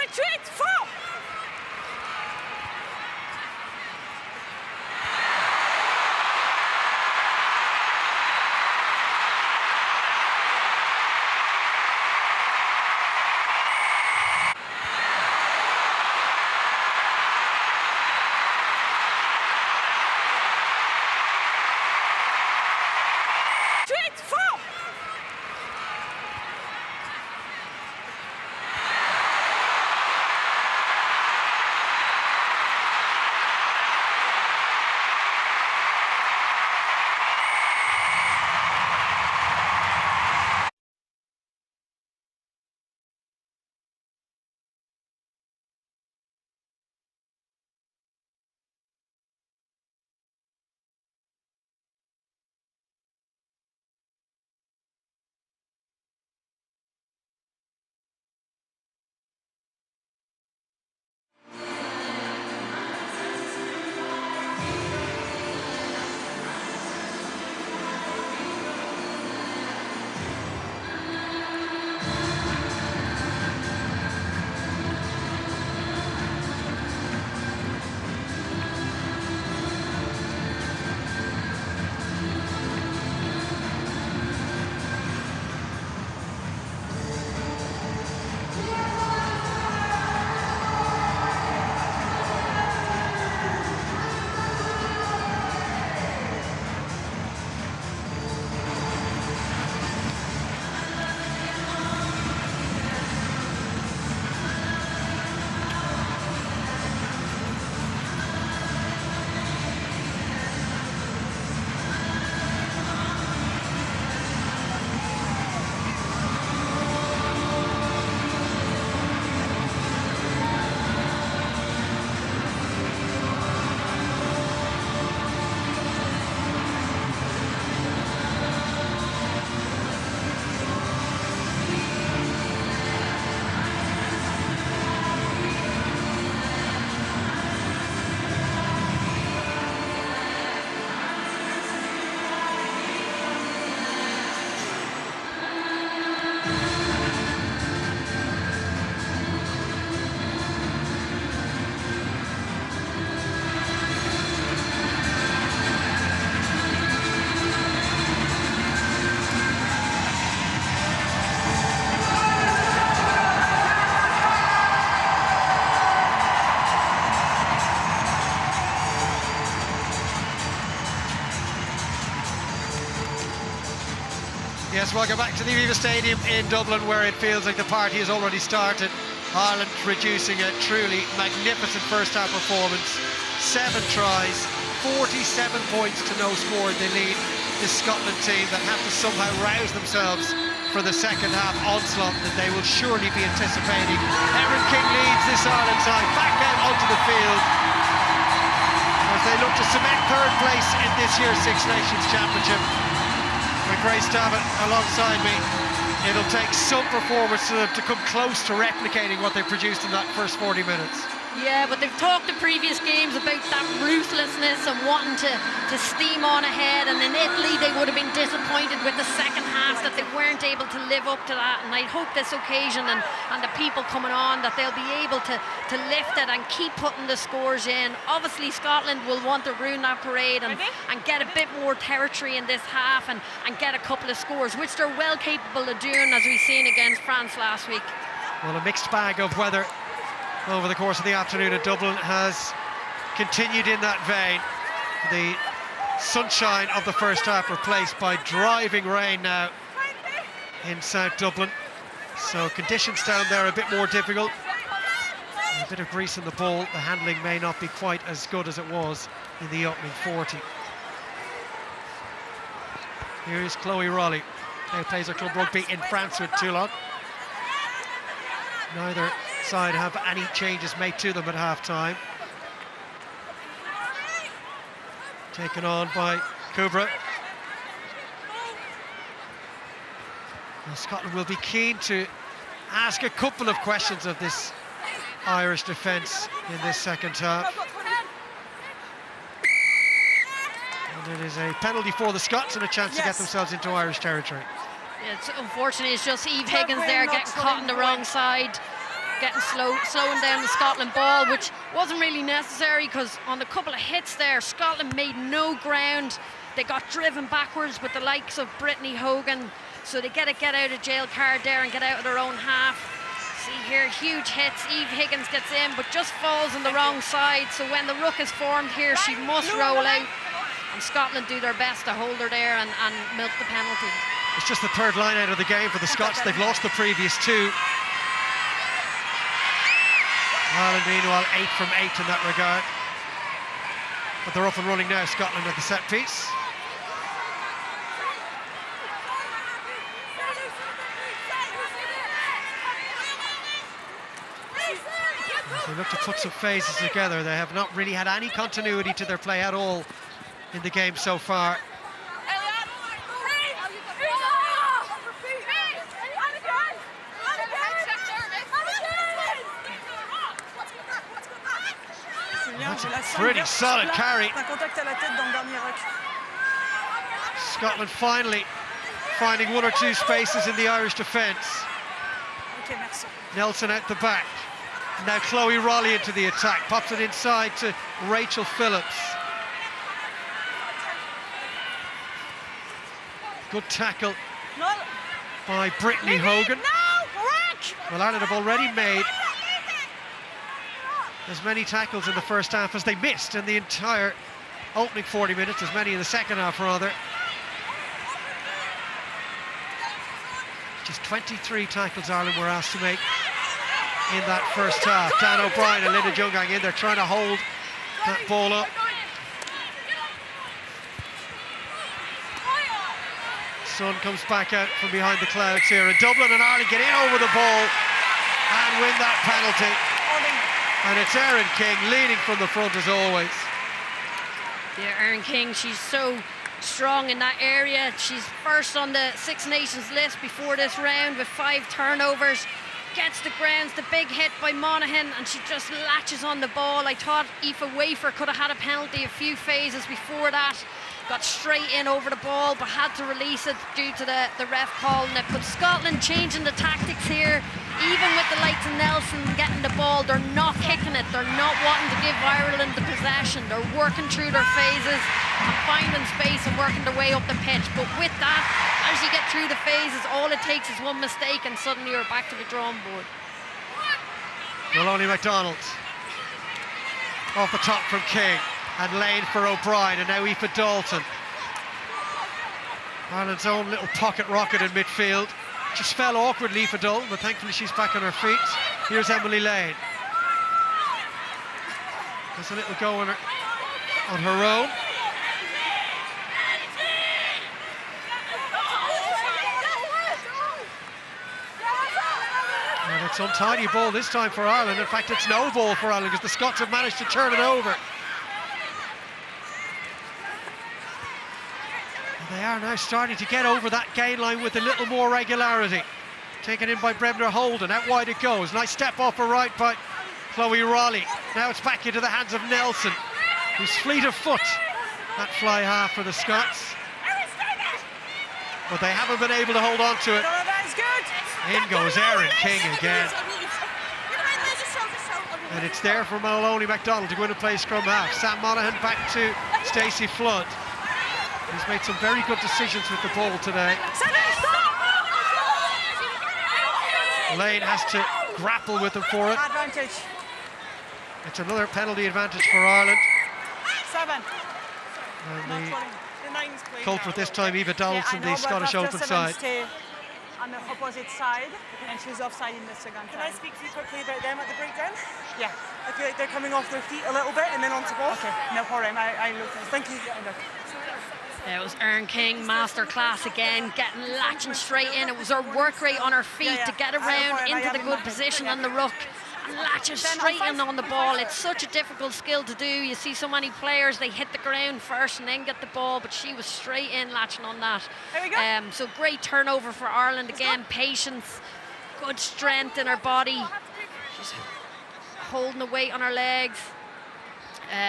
Retreat, 4! Retreat, 4! Yes, welcome back to the Aviva Stadium in Dublin, where it feels like the party has already started. Ireland producing a truly magnificent first half performance. 7 tries, 47 points to no score in the lead. this Scotland team that have to somehow rouse themselves for the second half onslaught that they will surely be anticipating. Erin King leads this Ireland side back out onto the field as they look to cement third place in this year's Six Nations Championship. With Grace Davitt alongside me, it'll take some performance to them to come close to replicating what they produced in that first 40 minutes. Yeah, but they've talked the previous games about that ruthlessness and wanting to steam on ahead, and in Italy they would have been disappointed with the second half that they weren't able to live up to that, and I hope this occasion and the people coming on that they'll be able to lift it and keep putting the scores in. Obviously Scotland will want to ruin that parade and get a bit more territory in this half and get a couple of scores, which they're well capable of doing, as we've seen against France last week. Well, a mixed bag of weather over the course of the afternoon at Dublin has continued in that vein. The sunshine of the first half replaced by driving rain now in South Dublin. So conditions down there a bit more difficult. A bit of grease in the ball. The handling may not be quite as good as it was in the opening 40. Here is Chloe Raleigh. Now plays her club rugby in France with Toulon. Neither side have any changes made to them at half-time. Taken on by Kubra. Well, Scotland will be keen to ask a couple of questions of this Irish defence in this second half. And it is a penalty for the Scots and a chance to get themselves into Irish territory. It's unfortunate, it's just Eve Higgins there getting caught on the wrong side, getting slowing down the Scotland ball, which wasn't really necessary because on a couple of hits there, Scotland made no ground. They got driven backwards with the likes of Brittany Hogan, so they get a get out of jail card there and get out of their own half. See here, huge hits. Eve Higgins gets in, but just falls on the wrong side. So when the ruck is formed here, she must roll out. And Scotland do their best to hold her there and milk the penalty. It's just the third line out of the game for the Scots. They've lost the previous two. Ireland, meanwhile, 8 from 8 in that regard. But they're up and running now, Scotland at the set piece. As they look to put some phases together, they have not really had any continuity to their play at all in the game so far. Pretty solid carry. Scotland finally finding one or two spaces in the Irish defence. Nelson out the back. Now Chloe Raleigh into the attack. Pops it inside to Rachel Phillips. Good tackle by Brittany Hogan. Well, Ireland have already made as many tackles in the first half as they missed in the entire opening 40 minutes, as many in the second half rather. Just 23 tackles Ireland were asked to make in that first half. Dan O'Brien and Linda Jungang in there trying to hold that ball up. Sun comes back out from behind the clouds here in Dublin, and Ireland get in over the ball and win that penalty. And it's Erin King leading from the front as always. Yeah, Erin King, she's so strong in that area. She's first on the Six Nations list before this round with 5 turnovers. Gets the grounds, the big hit by Monaghan, and she just latches on the ball. I thought Aoife Wafer could have had a penalty a few phases before that. Got straight in over the ball, but had to release it due to the ref calling it. But Scotland changing the tactics here. Even with the likes of Nelson getting the ball, they're not kicking it. They're not wanting to give Ireland the possession. They're working through their phases and finding space and working their way up the pitch. But with that, as you get through the phases, all it takes is one mistake and suddenly you're back to the drawing board. Maloney MacDonald off the top from King, and Lane for O'Brien, and now Aoife Dalton. Ireland's own little pocket rocket in midfield. Just fell awkwardly, Aoife Dalton, but thankfully she's back on her feet. Here's Emily Lane. There's a little go on her own. It's untidy ball this time for Ireland. In fact, it's no ball for Ireland because the Scots have managed to turn it over. And they are now starting to get over that gain line with a little more regularity. Taken in by Bremner Holden, out wide it goes. Nice step off her right by Chloe Raleigh. Now it's back into the hands of Nelson, who's fleet of foot. That fly half for the Scots. But they haven't been able to hold on to it. In goes Erin King again. And it's there for Maloney MacDonald to go in and play scrum half. Sam Monaghan back to Stacey Flood. He's made some very good decisions with the ball today. Lane has to grapple with him for it. Advantage. It's another penalty advantage for Ireland. 7. And the culprit this time, Eva Donaldson, the Scottish Open side. On the opposite side, and she's offside in the second Can I speak to you quickly about them at the breakdown? Yeah. I feel like they're coming off their feet a little bit and then onto ball. Okay, no problem. I look. Thank you. It was Erin King, masterclass again, latching straight in. It was her work rate on her feet to get around into the good position on the ruck. Latches straight in on the ball. It's such a difficult skill to do. You see so many players, they hit the ground first and then get the ball, but she was straight in latching on that. There we go. So great turnover for Ireland again. Patience, good strength in her body. She's holding the weight on her legs.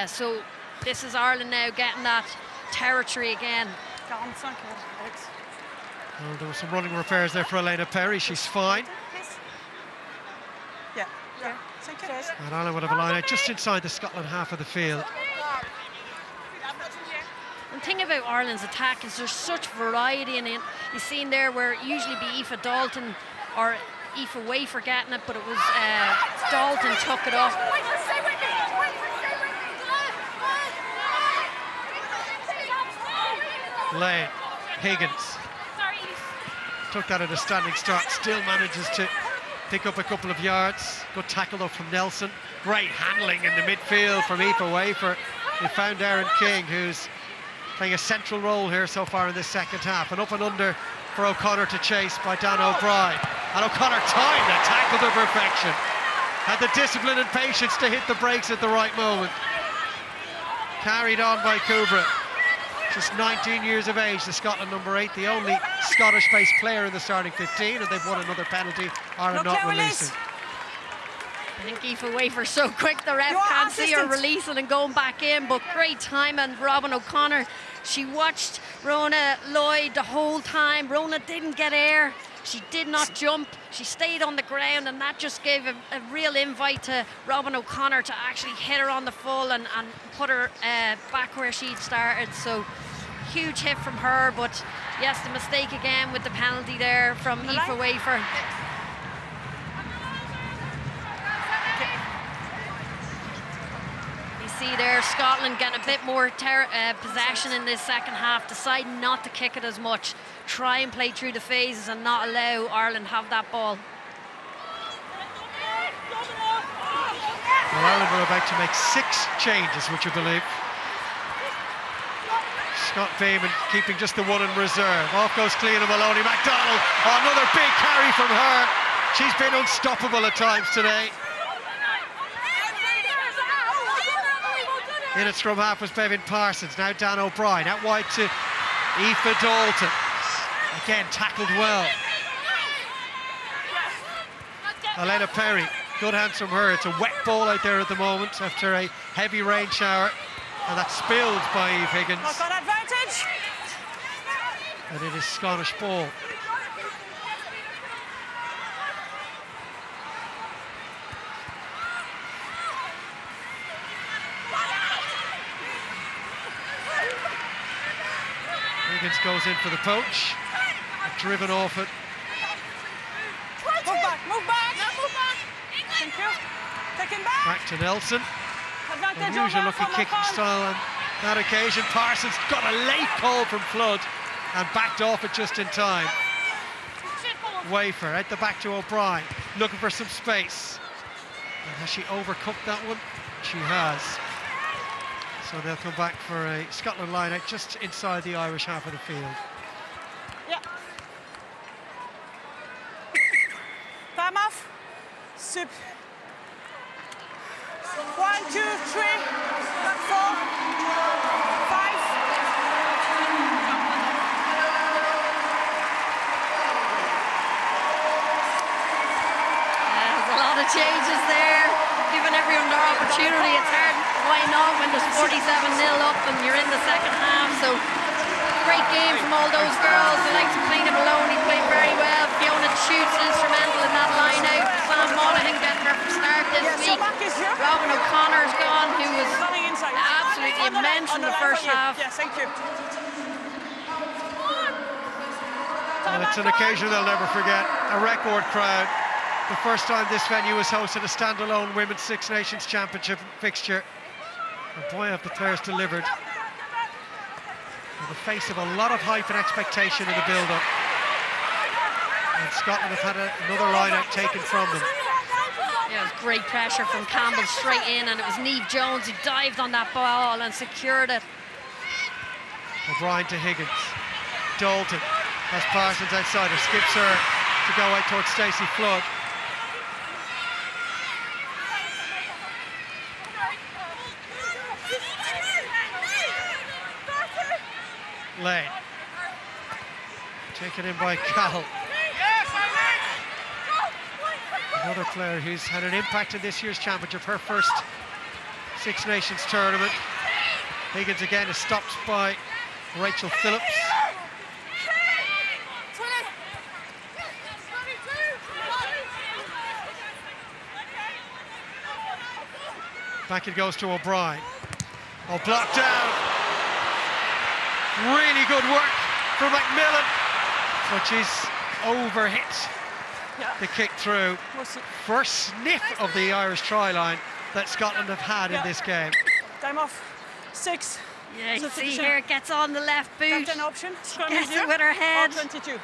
So this is Ireland now getting that territory again. Well, there were some running repairs there for Elena Perry. She's fine. Yeah. And Ireland would have a line out just inside the Scotland half of the field. The thing about Ireland's attack is there's such variety in it. You've seen there where it usually be Aoife Dalton or Aoife Wafer getting it, but it was Dalton took it up. Lane, Higgins took that at a standing start, still manages to pick up a couple of yards. Good tackle though from Nelson. Great handling in the midfield from Aoife Wafer. They found Erin King, who's playing a central role here so far in this second half. And up and under for O'Connor to chase by Dan O'Brien. And O'Connor timed that tackle to perfection. Had the discipline and patience to hit the brakes at the right moment. Carried on by Kubra. Just 19 years of age, the Scotland number 8, the only Scottish-based player in the starting 15, and they've won another penalty. Ireland not releasing. I think Aoife Wafer's so quick the ref can't see her releasing and going back in, but great time. And Robin O'Connor, she watched Rona Lloyd the whole time. Rona didn't get air, she did not jump, she stayed on the ground, and that just gave a real invite to Robin O'Connor to actually hit her on the full and put her back where she'd started. So huge hit from her, but yes, the mistake again with the penalty there from Aoife Wafer. You see there Scotland getting a bit more possession in this second half, deciding not to kick it as much, try and play through the phases and not allow Ireland have that ball. Well, Ireland were about to make 6 changes, would you believe? Scott Beeman keeping just the one in reserve. Off goes Clean and Maloney MacDonald. Oh, another big carry from her. She's been unstoppable at times today. In at scrum half was Bevan Parsons. Now Dan O'Brien out wide to Aoife Dalton. Again tackled well. Elena Perry, good hands from her. It's a wet ball out there at the moment after a heavy rain shower. And that's spilled by Eve Higgins. Got advantage. And it is Scottish ball. Higgins goes in for the poach. Driven off it. Move back, move back. Move back. Thank you. Taken back. Back to Nelson. Advantage Unusual over looking from kicking O'Connor. style on that occasion. Parsons got a late call from Flood and backed off it just in time. Wafer out the back to O'Brien, looking for some space. And has she overcooked that one? She has. So they'll come back for a Scotland line out just inside the Irish half of the field. Yeah. Time off. soup. 1, 2, 3, 4, 5. There's a lot of changes there, giving everyone their opportunity. It's hard, why not, when there's 47-0 up and you're in the second half. So great game from all those girls. The likes of Cleena Maloney played very well. Fiona Shoots instrumental in that line out. Sam Monaghan getting her start this week. Robin O'Connor's gone, who was absolutely immense in the first half. Yes, thank you. Well, it's an occasion they'll never forget. A record crowd. The first time this venue has hosted a standalone Women's Six Nations Championship fixture. And boy, have the players delivered. In the face of a lot of hype and expectation in the build-up. And Scotland have had another line-out taken from them. Yeah, it was great pressure from Campbell straight in, and it was Niamh Jones who dived on that ball and secured it. O'Brien to Higgins. Dalton has Parsons outside her, skips her to go out towards Stacey Flood. Lane. Taken in by Cahill. Another player who's had an impact in this year's championship, her first Six Nations tournament. Higgins again is stopped by Rachel Phillips. Back it goes to O'Brien. Oh, blocked down. Really good work from McMillan, but she's overhit the kick through. First sniff of the Irish try line that Scotland have had in this game. Time off. 6. Yeah, you see here, it gets on the left boot. Captain option. Gets it with her head. 22.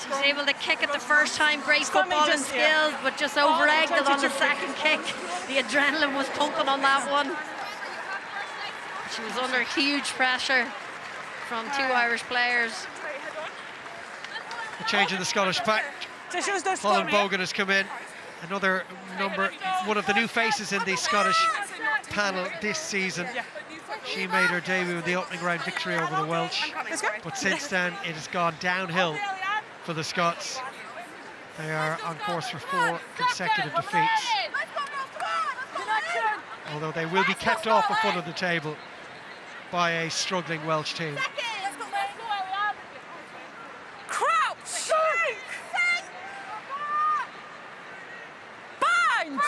She's able to kick it the first time. Great footballing skills, but just over-egged it on the second kick. The adrenaline was pumping on that one. She was under huge pressure from 2 Irish players. A change in the Scottish pack. Colin Bogan has come in. Another one of the new faces in the Scottish panel this season. She made her debut in the opening round victory over the Welsh. But since then, it has gone downhill for the Scots. They are on course for 4 consecutive defeats. Although they will be kept off the foot of the table by a struggling Welsh team. Crouch! Bind!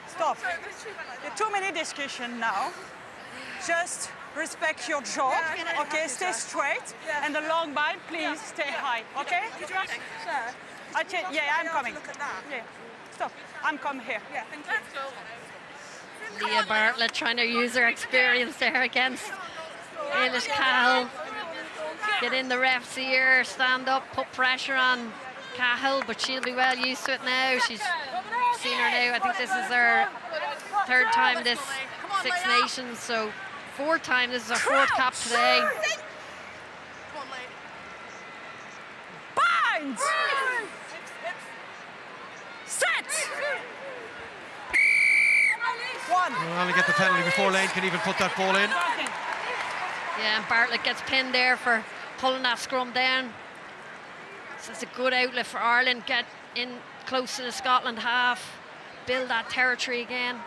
Stop. There's too many discussion now. Just respect your job, okay? Stay straight. And the long bind, please stay high, okay? Yeah, I'm coming. Yeah. Stop. I'm coming here. Yeah, thank you. Leah Bartlett trying to use her experience there against Eilish Cahill. Get in the ref's ear, stand up, put pressure on Cahill, but she'll be well used to it now. She's seen her now. I think this is her 3rd time this Six Nations, so 4th time. This is her 4th cap today. Bind! Set! 1. We'll only get the penalty before Lane can even put that ball in. Yeah, and Bartlett gets pinned there for pulling that scrum down. So it's a good outlet for Ireland. Get in close to the Scotland half, build that territory again.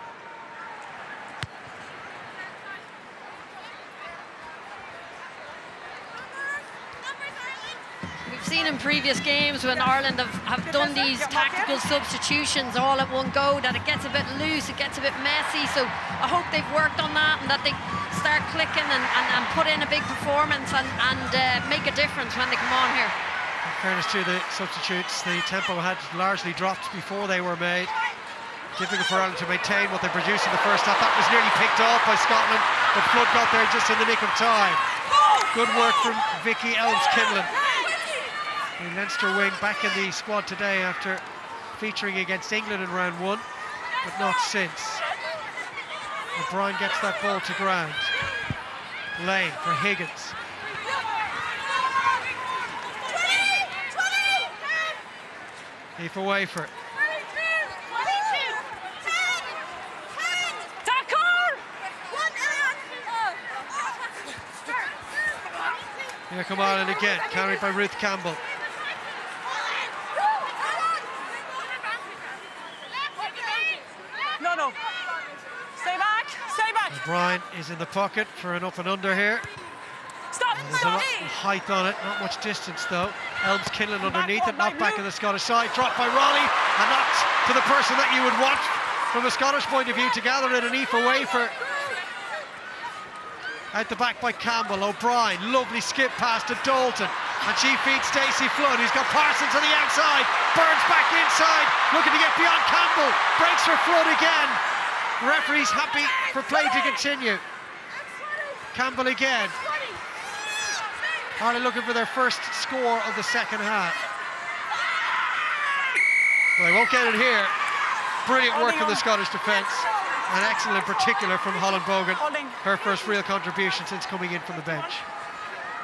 We've seen in previous games when Ireland have done these tactical substitutions all at one go that it gets a bit loose, it gets a bit messy. So I hope they've worked on that and that they start clicking and put in a big performance and make a difference when they come on here. In fairness to the substitutes, the tempo had largely dropped before they were made. Difficult for Ireland to maintain what they produced in the first half. That was nearly picked off by Scotland, but Flood got there just in the nick of time. Good work from Vicky Elms-Kinlan. The Leinster wing back in the squad today after featuring against England in round 1, but not since. O'Brien gets that ball to ground. Lane for Higgins. Aoife Wafer. Here come Ireland again, carried by Ruth Campbell. No. Stay back. O'Brien is in the pocket for an up and under here. Stop. There's a lot of height on it, not much distance though. Elms Kinlan underneath it, knocked back on the Scottish side, dropped by Raleigh, and knocked to the person that you would want from a Scottish point of view to gather it, and Aoife Wafer. Out the back by Campbell. O'Brien, lovely skip pass to Dalton, and she feeds Stacey Flood, who's got Parsons on the outside. Burns back inside, looking to get beyond Campbell, breaks for Flood again. The referee's happy for play to continue. Campbell again. Ireland looking for their first score of the second half. Well, they won't get it here. Brilliant work from the Scottish defence, and excellent in particular from Holland Bogan. Her first real contribution since coming in from the bench.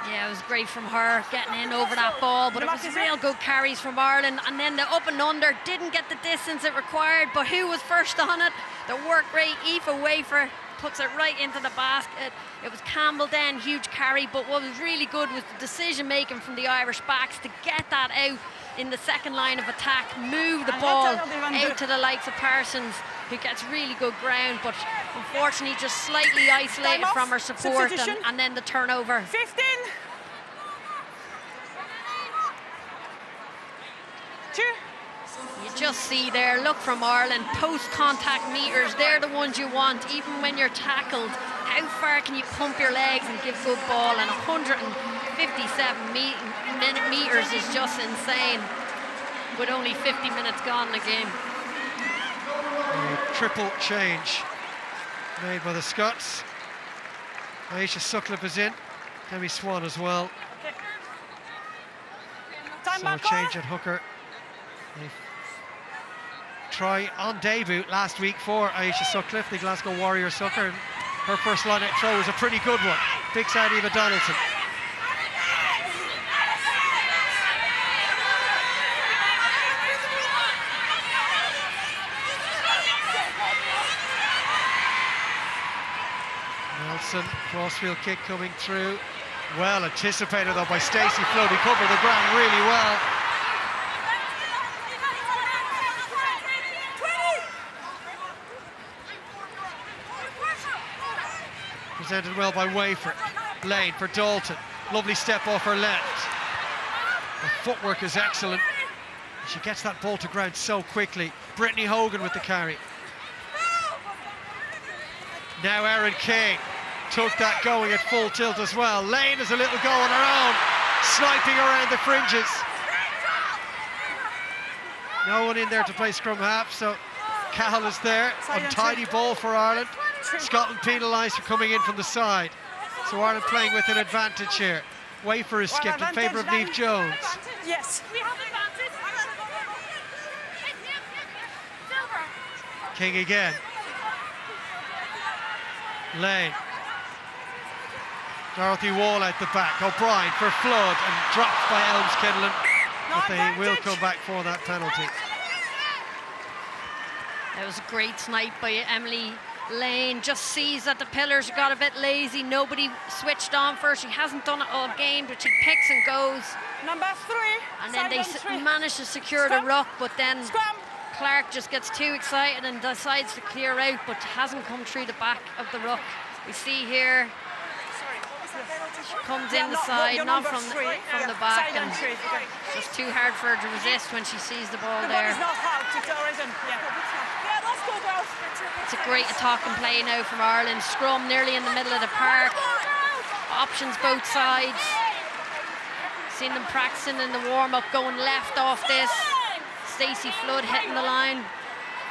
Yeah, it was great from her, getting in over that ball, but it was real good carries from Ireland, and then the up and under didn't get the distance it required, but who was first on it? The work rate, Aoife Wafer puts it right into the basket. It was Campbell then, huge carry, but what was really good was the decision making from the Irish backs to get that out in the second line of attack, move the ball out to the likes of Parsons, who gets really good ground, but unfortunately just slightly isolated from her support, and then the turnover. 15. 2. You just see there, look from Ireland, post-contact meters, they're the ones you want, even when you're tackled. How far can you pump your legs and give good ball? And 157 meters is just insane, with only 50 minutes gone in the game. A triple change made by the Scots. Aisha Sutcliffe is in, Demi Swan as well. So a change at hooker. They try on debut last week for Aisha Sutcliffe, the Glasgow Warriors hooker, and her first line out throw was a pretty good one. Big side Eva Donaldson. Nelson, crossfield kick coming through. Well anticipated though by Stacey Flood, who covered the ground really well. Presented well by Wafer. Lane for Dalton. Lovely step off her left. Her footwork is excellent. She gets that ball to ground so quickly. Brittany Hogan with the carry. Now Erin King took that going at full tilt as well. Lane has a little go on her own, sniping around the fringes. No one in there to play scrum half, so Cahill is there. Untidy ball for Ireland. Scotland penalised for coming in from the side. So Ireland playing with an advantage here. Wafer is skipped in favour of Niamh Jones. Yes. King again. Lane. Dorothy Wall out the back. O'Brien for Flood and dropped by Elms Kinlan. But they will come back for that penalty. It was a great snipe by Emily Lane. Just sees that the pillars got a bit lazy. Nobody switched on for her. She hasn't done it all game, but she picks and goes. Number 3. And then they manage to secure the ruck, but then Clark just gets too excited and decides to clear out, but hasn't come through the back of the ruck. We see here, she comes in the side, not from the back, and it's just too hard for her to resist when she sees the ball there. It's a great attacking play now from Ireland. Scrum nearly in the middle of the park. Options both sides. Seen them practicing in the warm-up, going left off this. Stacey Flood hitting the line.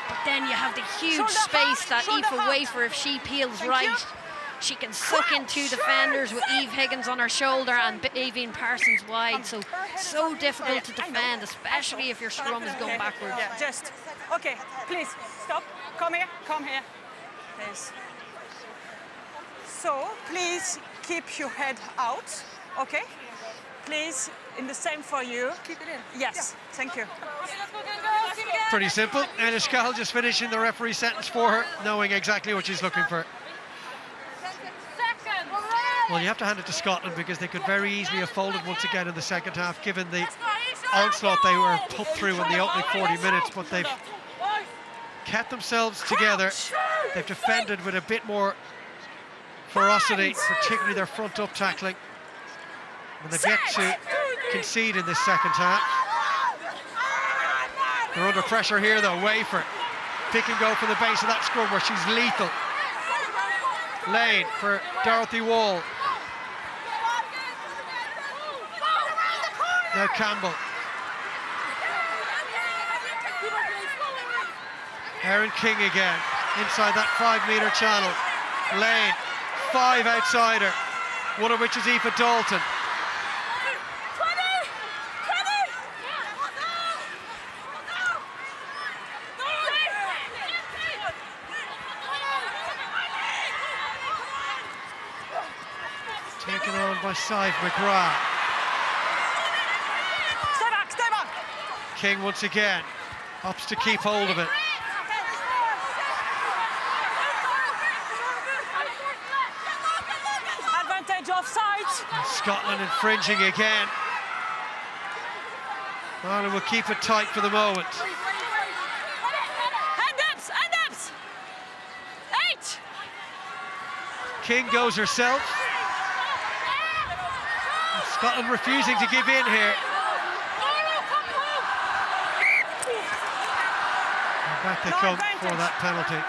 But then you have the huge space that Aoife Wafer, if she peels right, she can suck in two defenders with Eve Higgins on her shoulder and Aveen Parsons wide. So difficult to defend, especially if your scrum is going backwards. Yeah, just, okay, please, stop. Come here, please. So, please keep your head out, okay? please, in the same for you. Keep it in. Yes, thank you. Pretty simple. Eilish Cahill just finishing the referee sentence for her, knowing exactly what she's looking for. Well, you have to hand it to Scotland because they could very easily have folded once again in the second half, given the onslaught they were put through in the opening 40 minutes, but they've kept themselves together. They've defended with a bit more ferocity, particularly their front up tackling. And they've yet to concede in this second half. They're under pressure here though. Wafer, pick and go from the base of that scrum where she's lethal. Lane for Dorothy Wall. Now Campbell. Erin King again, inside that 5-metre channel. Lane, 5 outside her, one of which is Aoife Dalton. Taken on by Sive McGrath. Stay back. King once again opts to keep hold of it. Advantage offside. And Scotland infringing again. Ireland will keep it tight for the moment. Hand ups. 8. King goes herself. And Scotland refusing to give in here. And back they come for that penalty.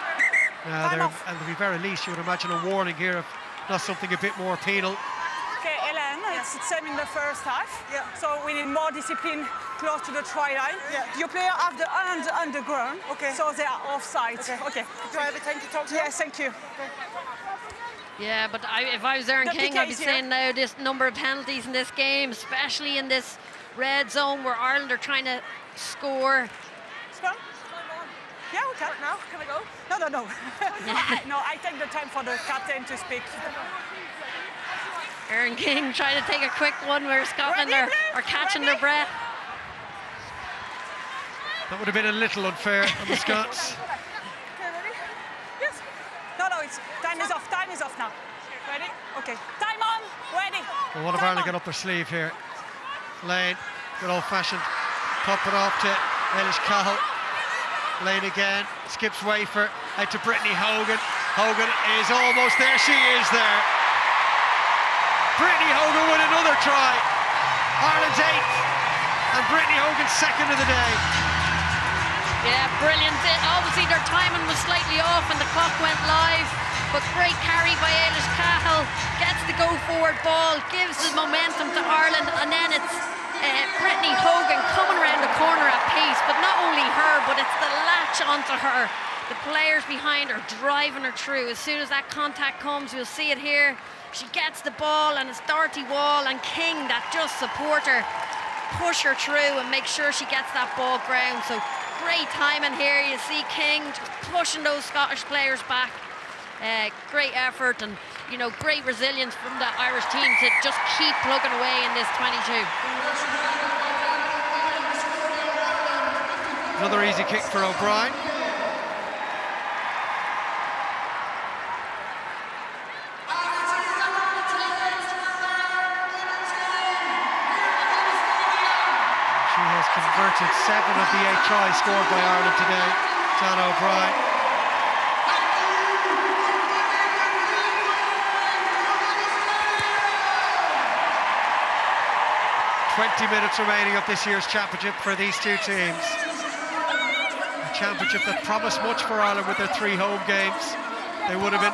Now, at the very least, you would imagine a warning here, if not something a bit more penal. Okay, Hélène, it's the same in the first half. Yeah. So we need more discipline close to the try line. Yeah. Your player have the hands underground. Okay. So they are offside. Okay. Do I have a time to talk to you? Yes, thank you. Yeah, but if I was Erin The King, I'd be PK's saying now this number of penalties in this game, especially in this red zone where Ireland are trying to score. Scrum? Yeah, okay. Now, can I go? No. No, I take the time for the captain to speak. Erin King trying to take a quick one where Scotland Ready, are catching ready? their breath. That would have been a little unfair on the Scots. Okay, ready? Yes. No, it's time is off now. Ready? Okay. Time on. Ready. Well, what have Ireland got up their sleeve here? Lane, good old-fashioned pop it off to Eilish Cahill. Lane again, skips Wafer, out to Brittany Hogan. Hogan is almost there, she is there. Brittany Hogan with another try. Ireland's 8th, and Brittany Hogan's 2nd of the day. Yeah, brilliant. Obviously their timing was slightly off and the clock went live, but great carry by Eilish Cahill, gets the go-forward ball, gives the momentum to Ireland, and then it's Brittany Hogan coming around the corner at pace, but not only her, but it's the latch onto her. The players behind her driving her through. As soon as that contact comes, you'll see it here. She gets the ball, and it's Dorothy Wall and King that just support her, push her through and make sure she gets that ball ground. So great timing here. You see King just pushing those Scottish players back. Great effort and, you know, great resilience from the Irish team to just keep plugging away in this 22. Another easy kick for O'Brien. She has converted 7 of the 8 tries scored by Ireland today. Donna O'Brien. 20 minutes remaining of this year's championship for these two teams. A championship that promised much for Ireland with their 3 home games. They would have been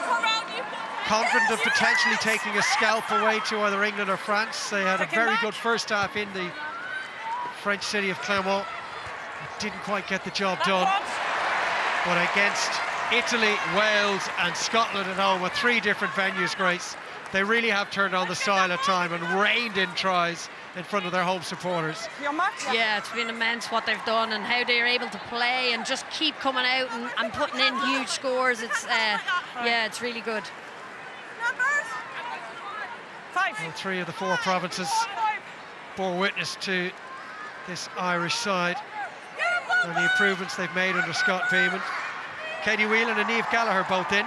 confident of potentially taking a scalp away to either England or France. They had a very good first half in the French city of Clermont. Didn't quite get the job done. But against Italy, Wales and Scotland at home with 3 different venues, Grace, they really have turned on the style at time and reined in tries in front of their home supporters. Your mark? Yeah, it's been immense what they've done and how they're able to play and just keep coming out and putting in huge scores. It's yeah, it's really good. Numbers? 5. Well, 3 of the 4 provinces bore witness to this Irish side and the improvements they've made under Scott Beeman. Katie Whelan and Niamh Gallagher both in.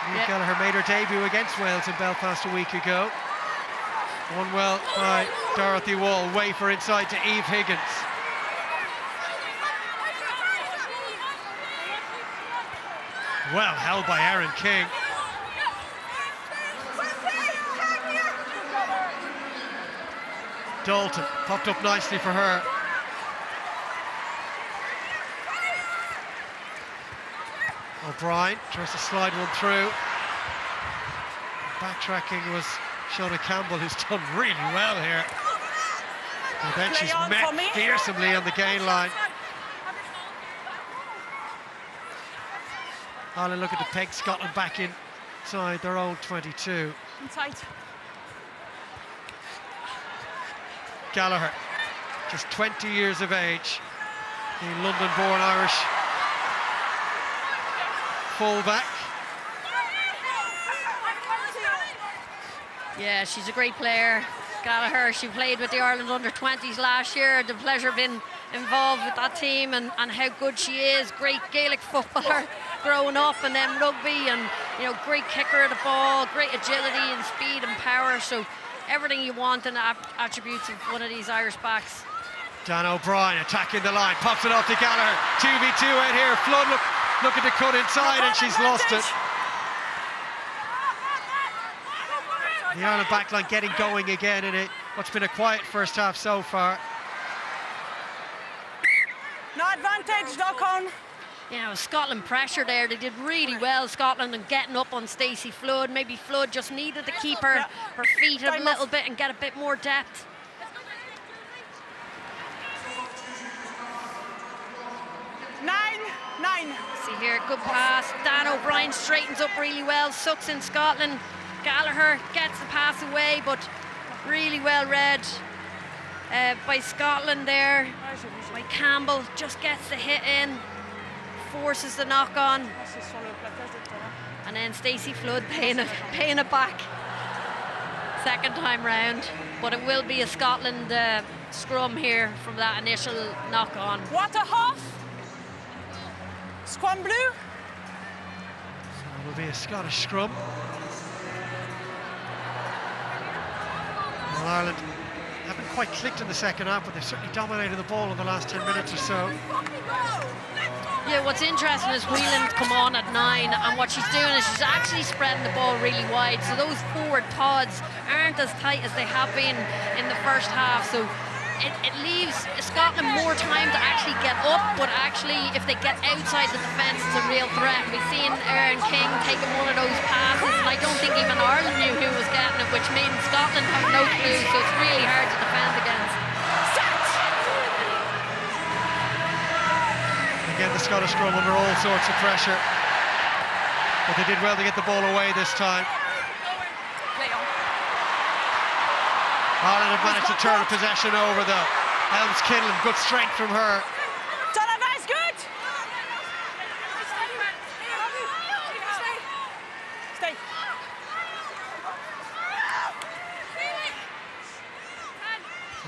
Niamh Gallagher made her debut against Wales in Belfast a week ago. Won well by Dorothy Wall. Wafer inside to Eve Higgins. Well held by Erin King. Dalton popped up nicely for her. O'Brien tries to slide one through. Backtracking was Shona Campbell, who's done really well here. And then she's met fearsomely on the gain line. Ireland looking to peg Scotland back inside their own 22. Inside. Gallagher, just 20 years of age, the London-born Irish fullback. Yeah, she's a great player, Gallagher. She played with the Ireland under-20s last year. The pleasure of being involved with that team and how good she is. Great Gaelic footballer growing up, and then rugby, and great kicker of the ball, great agility and speed and power. So everything you want in the attributes of one of these Irish backs. Dan O'Brien attacking the line, pops it off to Gallagher. 2v2 out here. Flood looking to cut inside, and she's lost it. The Ireland backline getting going again in what's been a quiet first half so far. No advantage, knock on. Scotland pressure there. They did really well, Scotland, and getting up on Stacey Flood. Maybe Flood just needed to keep her feet a little bit and get a bit more depth. Nine. See here, good pass. Dan O'Brien straightens up really well, sucks in Scotland. Gallagher gets the pass away, but really well read by Scotland there. By Campbell, just gets the hit in, forces the knock on, and then Stacey Flood paying it back second time round. But it will be a Scotland scrum here from that initial knock on. What a half! Scrum blue. So it will be a Scottish scrum. Well, Ireland haven't quite clicked in the second half, but they've certainly dominated the ball in the last 10 minutes or so. Yeah, what's interesting is Whelan's come on at 9, and what she's doing is she's actually spreading the ball really wide, so those forward pods aren't as tight as they have been in the first half, so it leaves Scotland more time to actually get up, but actually if they get outside the defence, it's a real threat. We've seen Erin King taking one of those passes, and I don't think even Ireland knew who was getting it, which means Scotland have no clue, so it's really hard to defend against. Again, the Scottish scrum under all sorts of pressure, but they did well to get the ball away this time. Ireland have managed to turn the possession over though. Helms Kinlan, good strength from her. Donovan's good. Stay.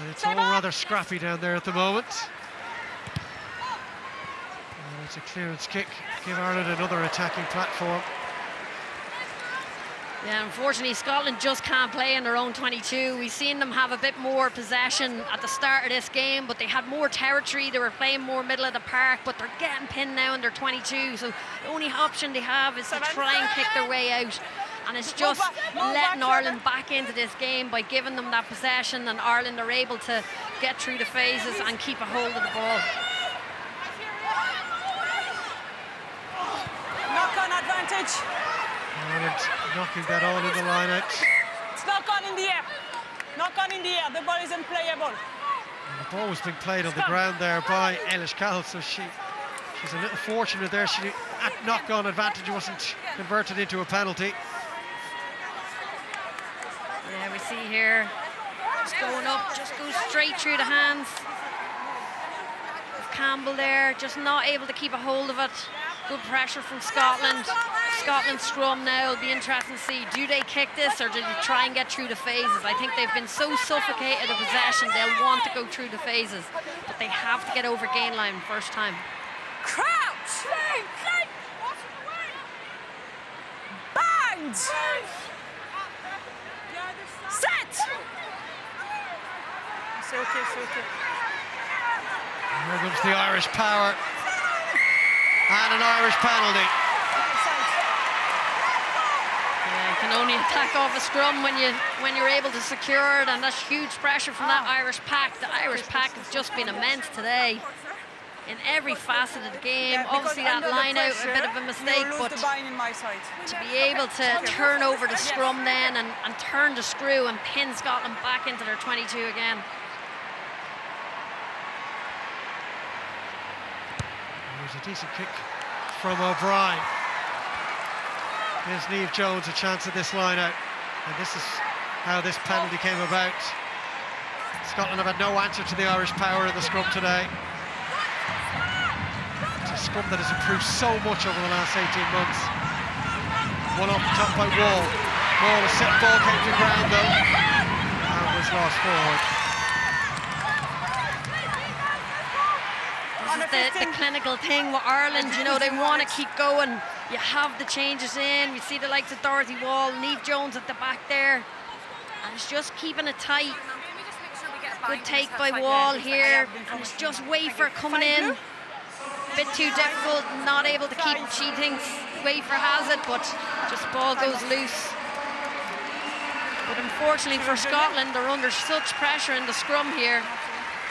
And it's all rather scrappy down there at the moment. And it's a clearance kick. Give Ireland another attacking platform. Yeah, unfortunately, Scotland just can't play in their own 22. We've seen them have a bit more possession at the start of this game, but they had more territory. They were playing more middle of the park, but they're getting pinned now in their 22. So the only option they have is to try and kick their way out. And it's just letting Ireland back into this game by giving them that possession, and Ireland are able to get through the phases and keep a hold of the ball. Knock-on advantage. Ireland knocking that all in the line out. It's knock-on in the air. Knock-on in the air. The ball is unplayable. And the ball was being played on the ground there by Eilish Cahill, so she's a little fortunate there. At knock-on advantage wasn't converted into a penalty. Yeah, we see here, just going up, just goes straight through the hands of Campbell there, just not able to keep a hold of it. Good pressure from Scotland. Scotland scrum now. It'll be interesting to see, do they kick this or do they try and get through the phases? I think they've been so suffocated of possession, they'll want to go through the phases, but they have to get over gain line first time. Crouch! Bind! Set! C'est okay, c'est okay. Here comes the Irish power. And an Irish penalty. Yeah, you can only attack off a scrum when you're able to secure it, and that's huge pressure from that Irish pack. The Irish pack has just been immense today in every facet of the game. Yeah, Obviously that line out a bit of a mistake, but to be able to turn over the scrum then and turn the screw and pin Scotland back into their 22 again. There's a decent kick from O'Brien. Gives Niamh Jones a chance at this line out. And this is how this penalty came about. Scotland have had no answer to the Irish power in the scrum today. It's a scrum that has improved so much over the last 18 months. One off the top by Wall. Wall, a set ball came to ground though, and was lost forward. This is the clinical thing with Ireland, you know, they want to keep going. You have the changes in, we see the likes of Dorothy Wall, Niamh Jones at the back there, and it's just keeping it tight. Good take by Wall here, and it's just Wafer coming in. A bit too difficult, not able to keep, she thinks Wafer has it, but just ball goes loose. But unfortunately for Scotland, they're under such pressure in the scrum here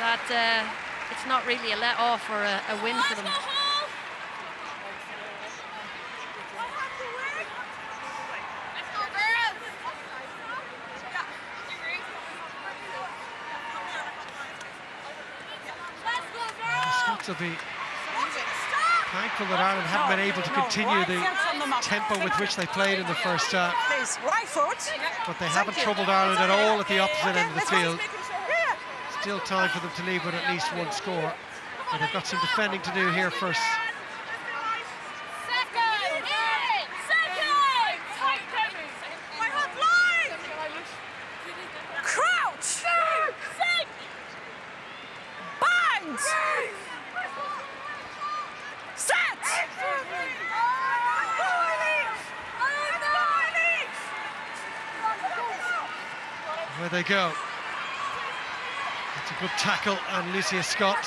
that it's not really a let-off or a win for them. The Scots will be thankful that Ireland haven't been able to continue the tempo with which they played in the first half. But they haven't troubled Ireland at all at the opposite end of the field. Still time for them to leave with at least one score. And they've got some defending to do here first. Crouch! Bind! Set! Where they go. It's a good tackle, and Lucia Scott.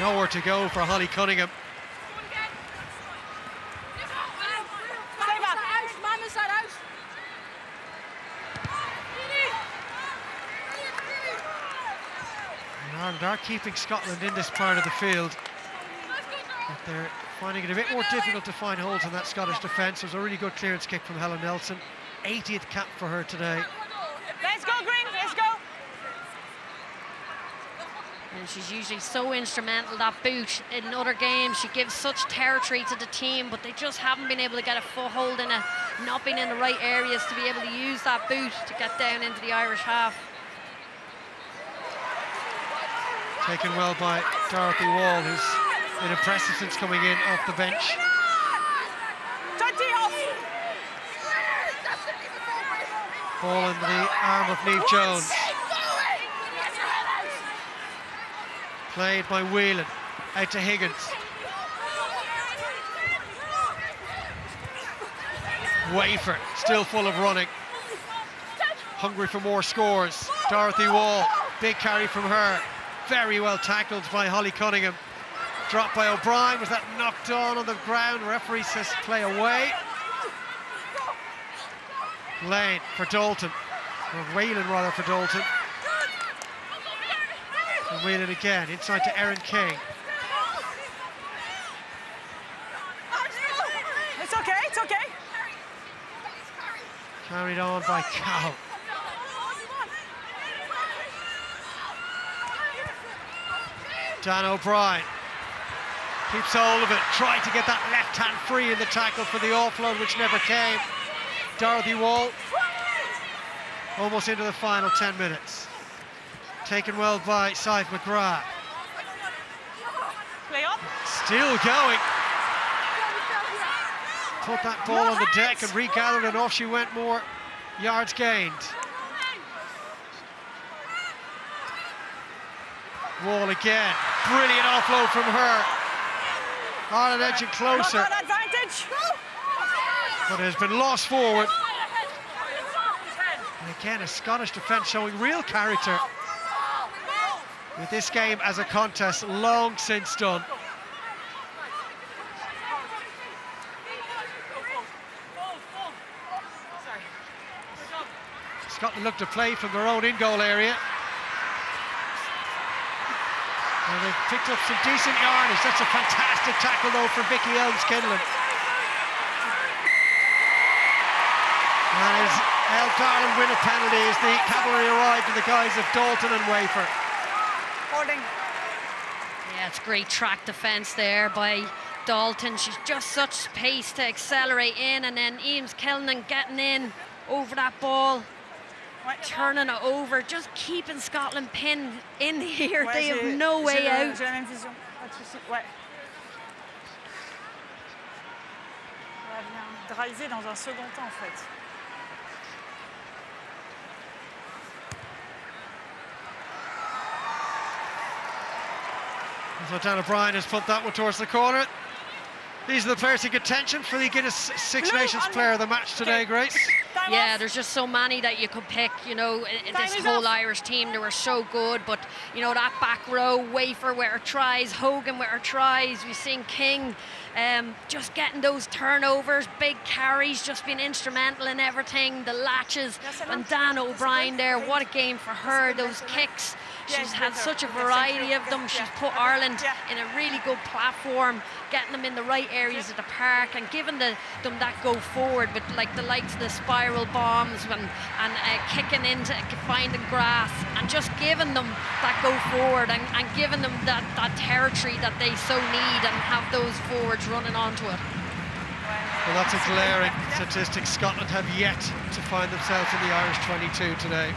Nowhere to go for Holly Cunningham. And Ireland are keeping Scotland in this part of the field, but they're finding it a bit more difficult to find holes in that Scottish defence. There's a really good clearance kick from Helen Nelson. 80th cap for her today. Let's go, Green, let's go! And she's usually so instrumental, that boot. In other games, she gives such territory to the team, but they just haven't been able to get a foothold in it, not been in the right areas to be able to use that boot to get down into the Irish half. Taken well by Dorothy Wall, who's been impressive since coming in off the bench. Ball in the arm of Niamh Jones. Played by Whelan, out to Higgins. Wafer, still full of running. Hungry for more scores. Dorothy Wall, big carry from her. Very well tackled by Holly Cunningham. Dropped by O'Brien, was that knocked on the ground? Referee says play away. Lane for Dalton, or Whelan rather for Dalton. And Whelan again, inside to Erin King. It's okay, it's okay. Carried on by Cahill. Dan O'Brien keeps hold of it, tried to get that left hand free in the tackle for the offload, which never came. Dorothy Wall, almost into the final 10 minutes. Taken well by Saif McGrath. Play up. Still going. put that ball on the deck and regathered, and off she went, more yards gained. Wall again, brilliant offload from her. Ireland edging closer, Not on advantage. but it has been lost forward. And again, a Scottish defence showing real character, with this game as a contest long since done. Scotland look to play from their own in-goal area. And they've picked up some decent yardage. That's a fantastic tackle though from Vicky Elms-Kinlan. And as helped Ireland win a penalty as the cavalry arrived in the guise of Dalton and Wafer. Holding. Yeah, it's great track defence there by Dalton. She's just such pace to accelerate in, and then Elms-Kinlan getting in over that ball, turning it over, just keeping Scotland pinned in here. Ouais, they have no way out. J'ai la même vision. Pas de souci. Ouais. Elle vient driver dans un second temps en fait. So Dan O'Brien has put that one towards the corner. These are the players in contention for the Guinness Six Nations Player of the Match today, Grace. Yeah, there's just so many that you could pick, you know, in this whole Irish team. They were so good, but, you know, that back row, Wafer with her tries, Hogan with her tries, we've seen King just getting those turnovers, big carries, just being instrumental in everything, the latches, and Dan O'Brien there, what a game for her, those kicks. She's had such a variety of them. She's put Ireland in a really good platform, getting them in the right areas of the park and giving them that go forward with like the likes of the spiral bombs and kicking into finding grass and just giving them that go forward and giving them that territory that they so need and have those forwards running onto it. Well, that's a glaring statistic. Scotland have yet to find themselves in the Irish 22 today.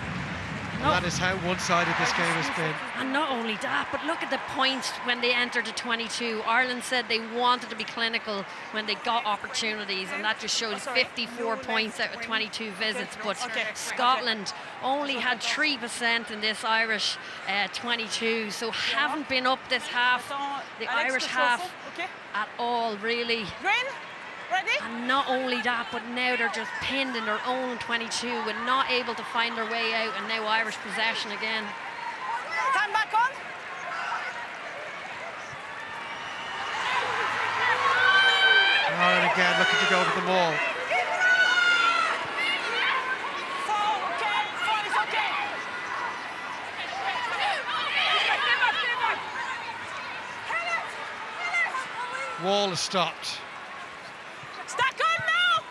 And that is how one-sided this game has been. And not only that, but look at the points when they entered the 22. Ireland said they wanted to be clinical when they got opportunities, and that just shows 54 points out of 22 visits. But Scotland only had 3% in this Irish 22, so haven't been up this half, the Irish half, at all, really. Ready? And not only that, but now they're just pinned in their own 22 and not able to find their way out, and now Irish possession again. Time back on. Ireland again looking to go to the ball. Wall is stopped. Stack on now!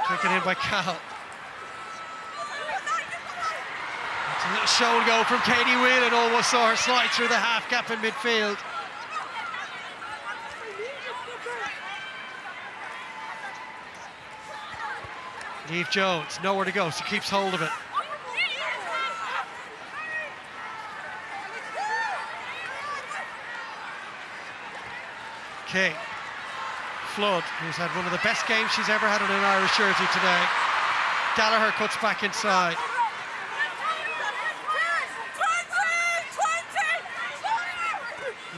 Taken in by Cal. It's a little shoulder goal from Katie Whelan, almost saw her slide through the half gap in midfield. Eve Jones, nowhere to go, so keeps hold of it. Okay, Flood, who's had one of the best games she's ever had in an Irish jersey today. Gallagher cuts back inside.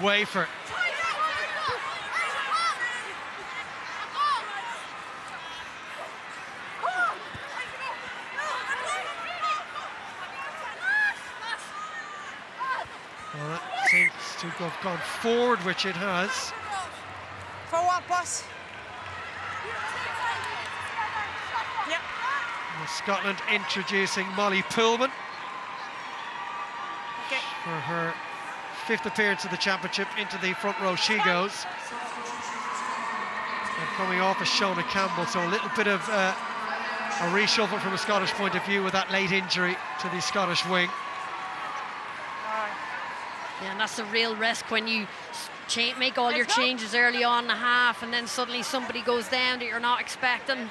Wafer. Well, that seems to have gone forward, which it has. Forward pass. Yep. Well, Scotland introducing Molly Pullman for her 5th appearance of the championship. Into the front row she goes. And coming off is Shona Campbell, so a little bit of a reshuffle from a Scottish point of view with that late injury to the Scottish wing. Yeah, and that's the real risk when you make all your changes early on in the half and then suddenly somebody goes down that you're not expecting.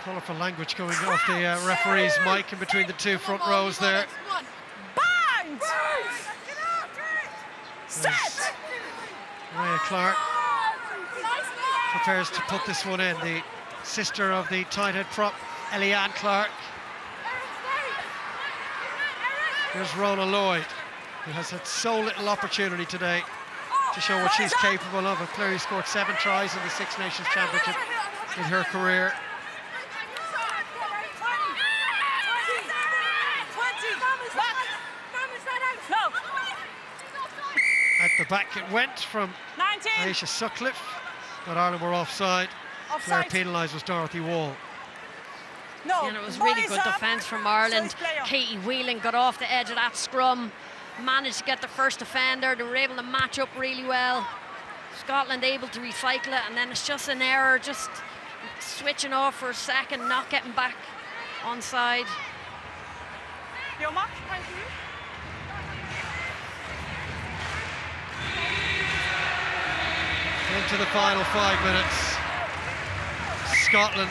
Colourful language coming off the referee's mic in between the two front rows there. Bang! Set! Raya Clark prepares to put this one in. The sister of the tight head prop, Eliane Clark. Here's Rona Lloyd, who has had so little opportunity today to show what she's capable of. And clearly scored 7 tries in the Six Nations Championship in her career. At the back it went from 19. Aisha Sutcliffe, but Ireland were offside. Player Offside. penalised was Dorothy Wall. No. And it was ball really is good up. defence from Ireland. So it's play on. Katie Whelan got off the edge of that scrum, managed to get the first defender. They were able to match up really well. Scotland able to recycle it, and then it's just an error, just switching off for a second, not getting back onside. Your mark, thank you. Into the final 5 minutes. Scotland,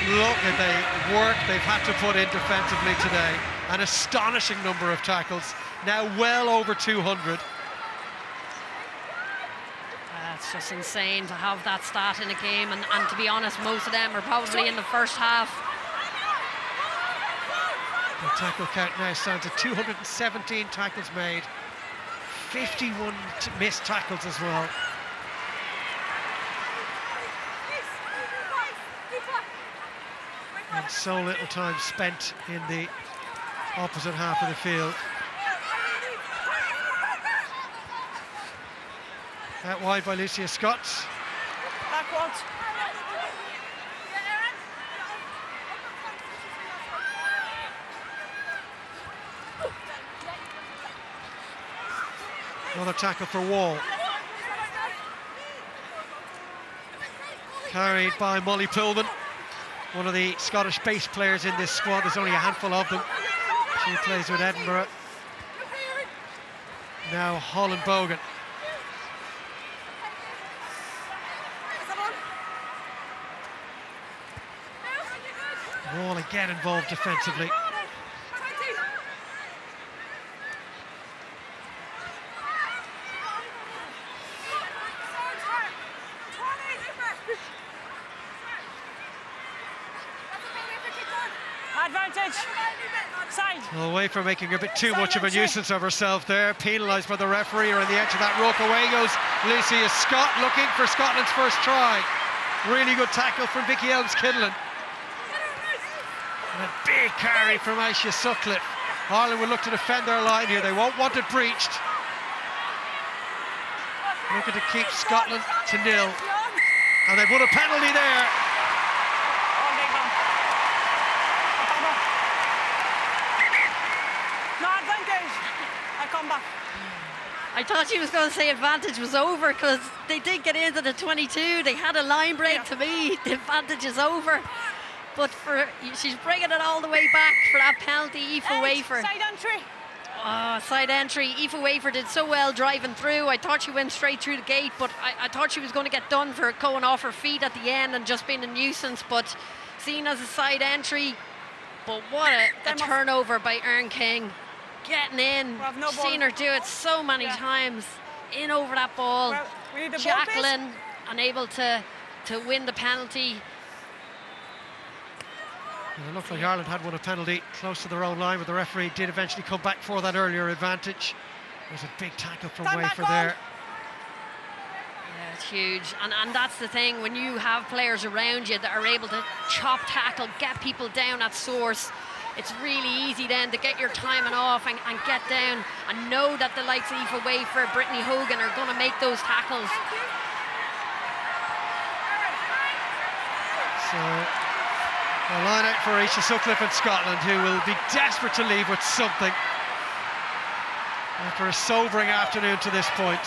look at the work they've had to put in defensively today. An astonishing number of tackles, now well over 200. It's just insane to have that stat in a game, and to be honest, most of them are probably in the first half. The tackle count now stands at 217 tackles made, 51 missed tackles as well. And so little time spent in the opposite half of the field. Out wide by Lucia Scott. Backwards. Another tackle for Wall. Carried by Molly Pullman, one of the Scottish bass players in this squad. There's only a handful of them. She plays with Edinburgh. Now Holland Bogan. Wall again involved defensively. Advantage. Side. Away from making a bit too much of a nuisance of herself there. Penalised by the referee, or on the edge of that ruck. Away goes Lucia Scott, looking for Scotland's first try. Really good tackle from Vicky Elms-Kidlin. And a big carry from Aisha Sutcliffe. Ireland will look to defend their line here. They won't want it breached. Looking to keep Scotland to 0. And they've won a penalty there. No advantage. I come back. I thought she was going to say advantage was over, because they did get into the 22. They had a line break. Yeah. To me, the advantage is over. But she's bringing it all the way back for that penalty. Aoife Wafer. Side entry. Oh, side entry. Aoife Wafer did so well driving through. I thought she went straight through the gate, but I thought she was going to get done for going off her feet at the end and just being a nuisance. But seen as a side entry. But what a turnover by Erin King. Getting in. have no ball. Seen her do it so many times. In over that ball. Well, we need the ball, Jacqueline unable to win the penalty. And it looked like Ireland had won a penalty close to their own line, but the referee did eventually come back for that earlier advantage. There's a big tackle from Time Wafer back on. there. Yeah, it's huge. And that's the thing, when you have players around you that are able to chop tackle, get people down at source, it's really easy then to get your timing off and get down and know that the likes of Aoife Wafer, Brittany Hogan are going to make those tackles. So a line out for Aisha Sutcliffe in Scotland, who will be desperate to leave with something after a sobering afternoon to this point.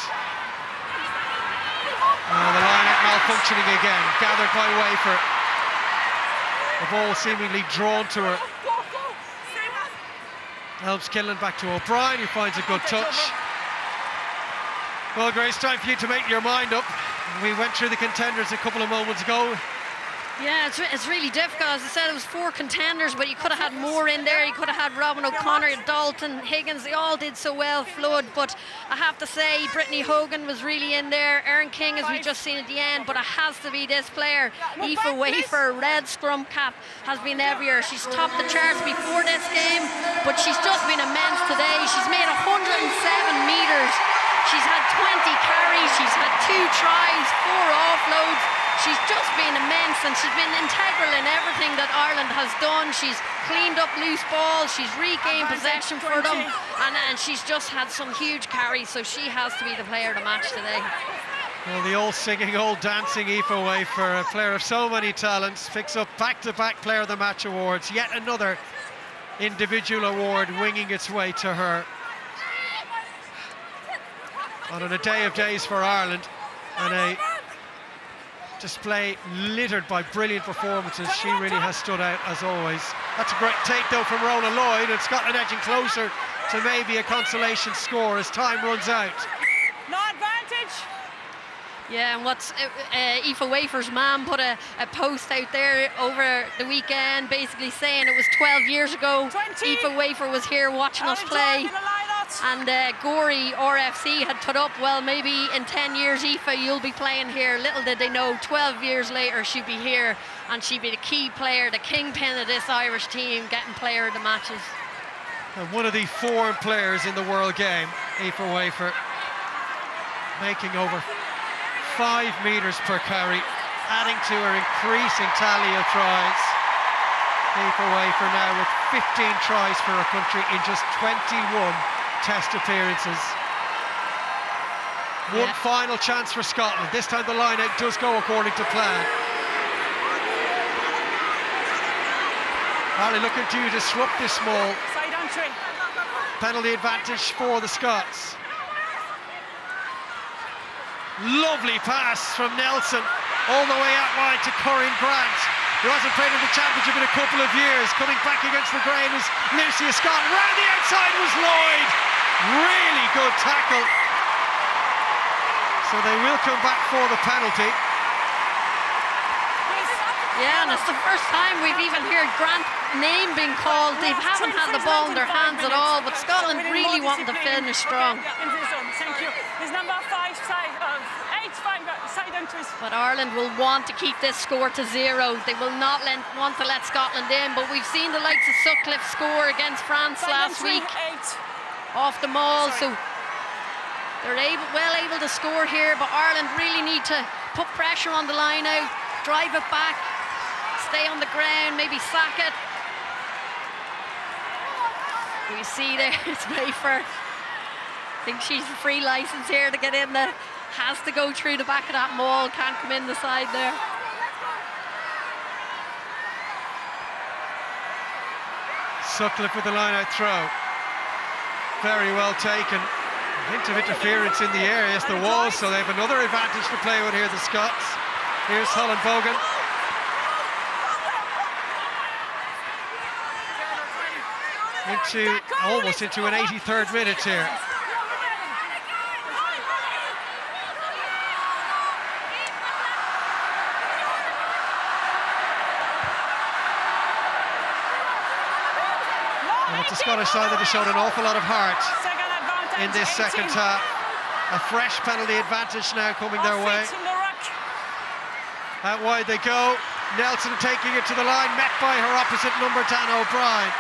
The line out malfunctioning again, gathered by Wafer. The ball seemingly drawn to her. Elms-Kidlin back to O'Brien, who finds a good touch. Well, Grace, time for you to make your mind up. We went through the contenders a couple of moments ago. Yeah, it's really difficult. As I said, it was 4 contenders, but you could have had more in there. You could have had Robin O'Connor, Dalton, Higgins. They all did so well, Flood. But I have to say, Brittany Hogan was really in there. Erin King, as we just seen at the end. But it has to be this player, Aoife Wafer, red scrum cap, has been everywhere. She's topped the charts before this game, but she's just been immense today. She's made 107 metres. She's had 20 carries. She's had 2 tries, 4 offloads. She's just been immense, and she's been integral in everything that Ireland has done. She's cleaned up loose balls, she's regained possession for them, and she's just had some huge carries, so she has to be the player of the match today. Well, the old singing, old dancing Aoife Wafer, a player of so many talents, picks up back-to-back player of the match awards. Yet another individual award winging its way to her. And on a day of days for Ireland, and a display littered by brilliant performances, she really has stood out as always. That's a great take though from Ronan Lloyd, and Scotland edging closer to maybe a consolation score as time runs out. No advantage. Yeah, and what's Aoife Wafer's mum put a post out there over the weekend basically saying it was 12 years ago 20. Aoife Wafer was here watching us play. And Gorey RFC had put up, well, maybe in 10 years, Aoife, you'll be playing here. Little did they know, 12 years later, she'd be here, and she'd be the key player, the kingpin of this Irish team, getting player of the matches. And one of the foreign players in the world game, Aoife Wafer, making over 5 metres per carry, adding to her increasing tally of tries. Aoife Wafer now with 15 tries for her country in just 21 Test appearances. One final chance for Scotland. This time the line-out does go according to plan. Harley looking to disrupt this small. Side entry. Penalty advantage for the Scots. Lovely pass from Nelson all the way out wide to Corinne Grant, who hasn't played in the championship in a couple of years. Coming back against the grain is Lucia Scott. Round the outside was Lloyd. Really good tackle. So they will come back for the penalty. Yeah, and it's the first time we've even heard Grant's name being called. They haven't had the ball in their hands at all, but Scotland really wanted to finish strong. In the zone. Thank you. Is number 5 side of 8-5 side entries. But Ireland will want to keep this score to 0. They will not want to let Scotland in, but we've seen the likes of Sutcliffe score against France last week off the maul, so they're well able to score here, but Ireland really need to put pressure on the line out, drive it back, stay on the ground, maybe sack it. We see there, it's Wafer. I think she's a free license here to get in there. Has to go through the back of that maul, can't come in the side there. Sutcliffe with the line-out throw. Very well taken. A hint of interference in the air, yes there was, so they have another advantage to play with here, the Scots. Here's Holland Bogan. Almost into an 83rd minute here. And it's the Scottish side that has shown an awful lot of heart in this second half. A fresh penalty advantage now coming their way. Out wide they go. Nelson taking it to the line, met by her opposite number, Dan O'Brien.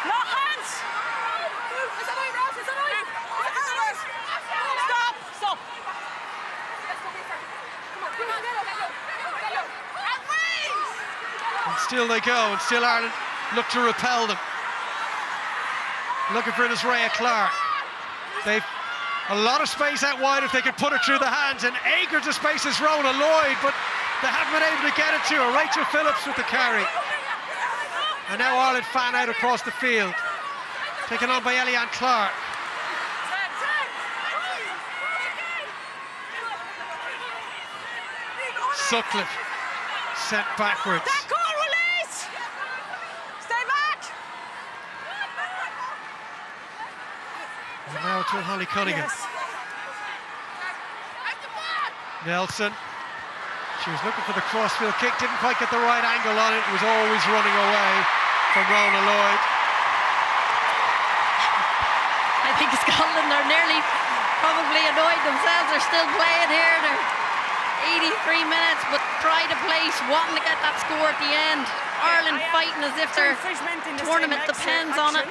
No hands! Stop! And still they go, and still Ireland look to repel them. Looking for Rhea Clark. They've a lot of space out wide if they could put it through the hands, and acres of space is Rona Lloyd, but they haven't been able to get it to her. Rachel Phillips with the carry. And now Ireland fan out across the field. Taken on by Eliane Clark. Sutcliffe sent backwards. Release! Stay back! And now to Holly Cunningham. Yes. Nelson. She was looking for the crossfield kick, didn't quite get the right angle on it. It was always running away from Rona Lloyd. I think Scotland are nearly probably annoyed themselves. They're still playing here. They're 83 minutes, but pride of place, wanting to get that score at the end. Ireland fighting as if their tournament depends on it.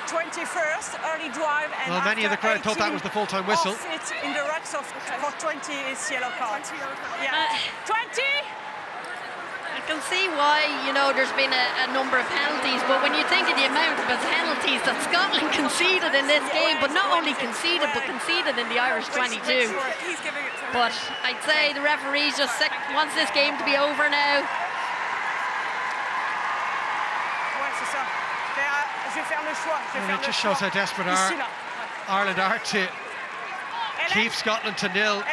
21st, early drive, and well, many of the crowd thought that was the full-time whistle. It in the rucks for 20 is yellow card. 20. I can see why, you know, there's been a number of penalties, but when you think of the amount of penalties that Scotland conceded in this game, but not only conceded, but conceded in the Irish 22. But I'd say the referees just wants this game to be over now. And it just shows how desperate Ireland are to keep Scotland to nil.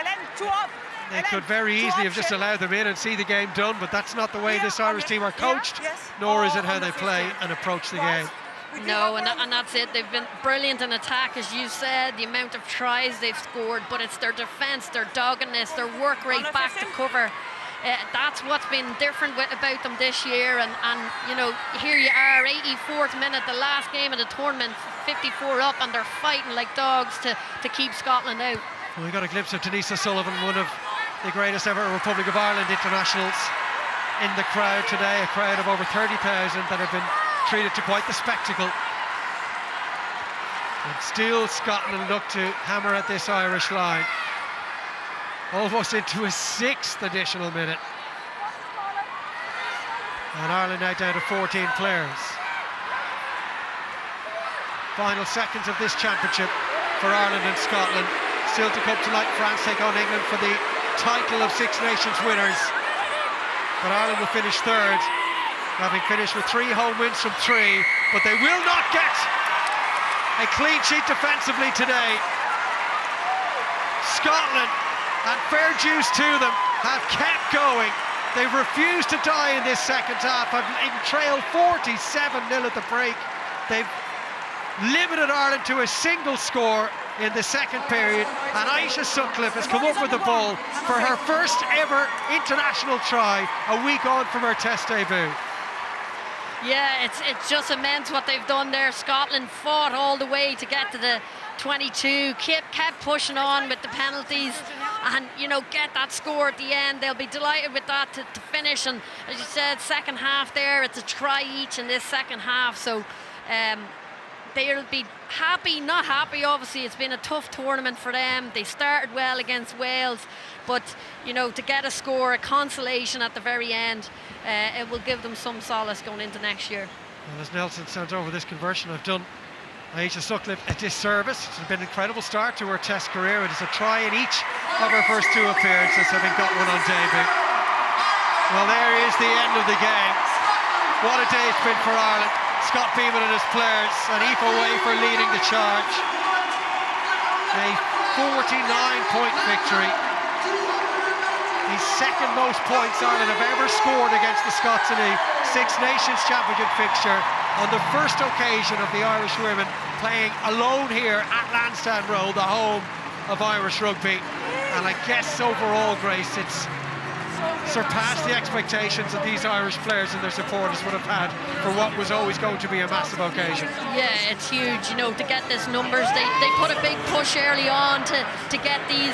They could very easily have just allowed them in and see the game done, but that's not the way this Irish team are coached, nor is it how they play and approach the game. No, and that's it. They've been brilliant in attack, as you said, the amount of tries they've scored, but it's their defence, their doggedness, their work rate back to cover. That's what's been different about them this year, and you know, here you are, 84th minute, the last game of the tournament, 54 up, and they're fighting like dogs to keep Scotland out. Well, we got a glimpse of Denise O'Sullivan, one of the greatest ever Republic of Ireland internationals, in the crowd today, a crowd of over 30,000 that have been treated to quite the spectacle. And still Scotland look to hammer at this Irish line. Almost into a 6th additional minute. And Ireland now down to 14 players. Final seconds of this championship for Ireland and Scotland. Still to come tonight, France take on England for the title of Six Nations winners. But Ireland will finish third, having finished with 3 home wins from 3, but they will not get a clean sheet defensively today. Scotland, and fair dues to them, have kept going. They've refused to die in this second half, have trailed 47-0 at the break. They've limited Ireland to a single score in the second period, and Aisha Sutcliffe has come up with the ball for her first ever international try a week on from her test debut. Yeah, it's just immense what they've done there. Scotland fought all the way to get to the 22, kept pushing on with the penalties, and you know, get that score at the end. They'll be delighted with that to finish. And as you said, second half there, it's a try each in this second half, so they'll be happy, not happy obviously. It's been a tough tournament for them. They started well against Wales, but you know, to get a score, a consolation at the very end, it will give them some solace going into next year. Well, as Nelson sends over this conversion, I've done Aisha Sutcliffe a disservice. It's been an incredible start to her test career. It is a try in each of her first 2 appearances, having got one on debut. Well, there is the end of the game. What a day it's been for Ireland. Scott Beaman and his players, and Aoife Wafer leading the charge. A 49-point victory. The second most points Ireland have ever scored against the Scots in a Six Nations Championship fixture, on the first occasion of the Irish women playing alone here at Lansdowne Road, the home of Irish rugby. And I guess overall, Grace, it's surpassed the expectations that these Irish players and their supporters would have had for what was always going to be a massive occasion. Yeah, it's huge, you know, to get these numbers. They put a big push early on to get these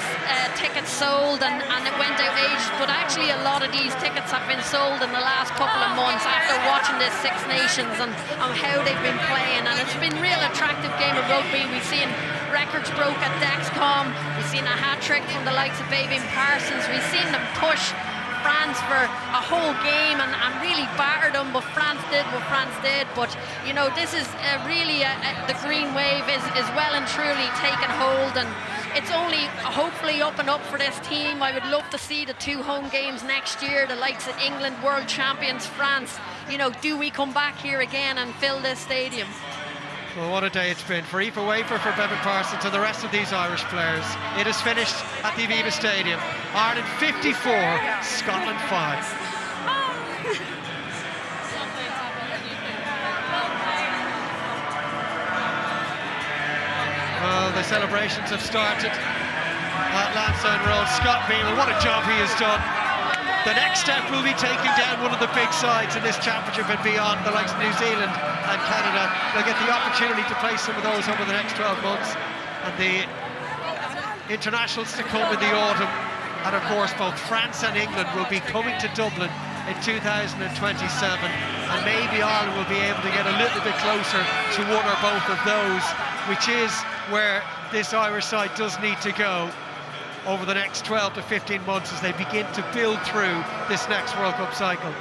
tickets sold, and it went out aged, but actually a lot of these tickets have been sold in the last couple of months after watching this Six Nations and how they've been playing, and it's been a real attractive game of rugby. We've seen records broke at Dexcom, we've seen a hat-trick from the likes of Baby Parsons, we've seen them push France for a whole game and really battered them, but France did what France did. But you know, this is really the green wave is well and truly taken hold, and it's only hopefully up and up for this team. I would love to see the 2 home games next year, the likes of England, world champions, France. You know, do we come back here again and fill this stadium? Well, what a day it's been for Aoife Wafer, for Bevan Parsons and the rest of these Irish players. It is finished at the Aviva Stadium. Ireland 54, Scotland 5. Well, the celebrations have started at Lansdowne Road. Scott Beaman, what a job he has done. The next step will be taking down one of the big sides in this championship and beyond, the likes of New Zealand and Canada. They'll get the opportunity to play some of those over the next 12 months. And the internationals to come in the autumn. And of course, both France and England will be coming to Dublin in 2027. And maybe Ireland will be able to get a little bit closer to one or both of those, which is where this Irish side does need to go over the next 12 to 15 months as they begin to build through this next World Cup cycle.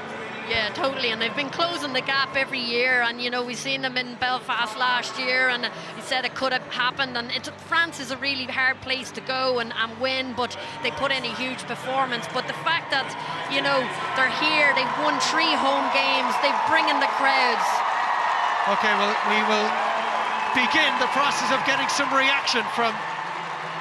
Yeah, totally, and they've been closing the gap every year, and you know, we've seen them in Belfast last year, and he said it could have happened, and France is a really hard place to go and win, but they put in a huge performance. But the fact that, you know, they're here, they've won 3 home games, they bring in the crowds. Okay, well, we will begin the process of getting some reaction from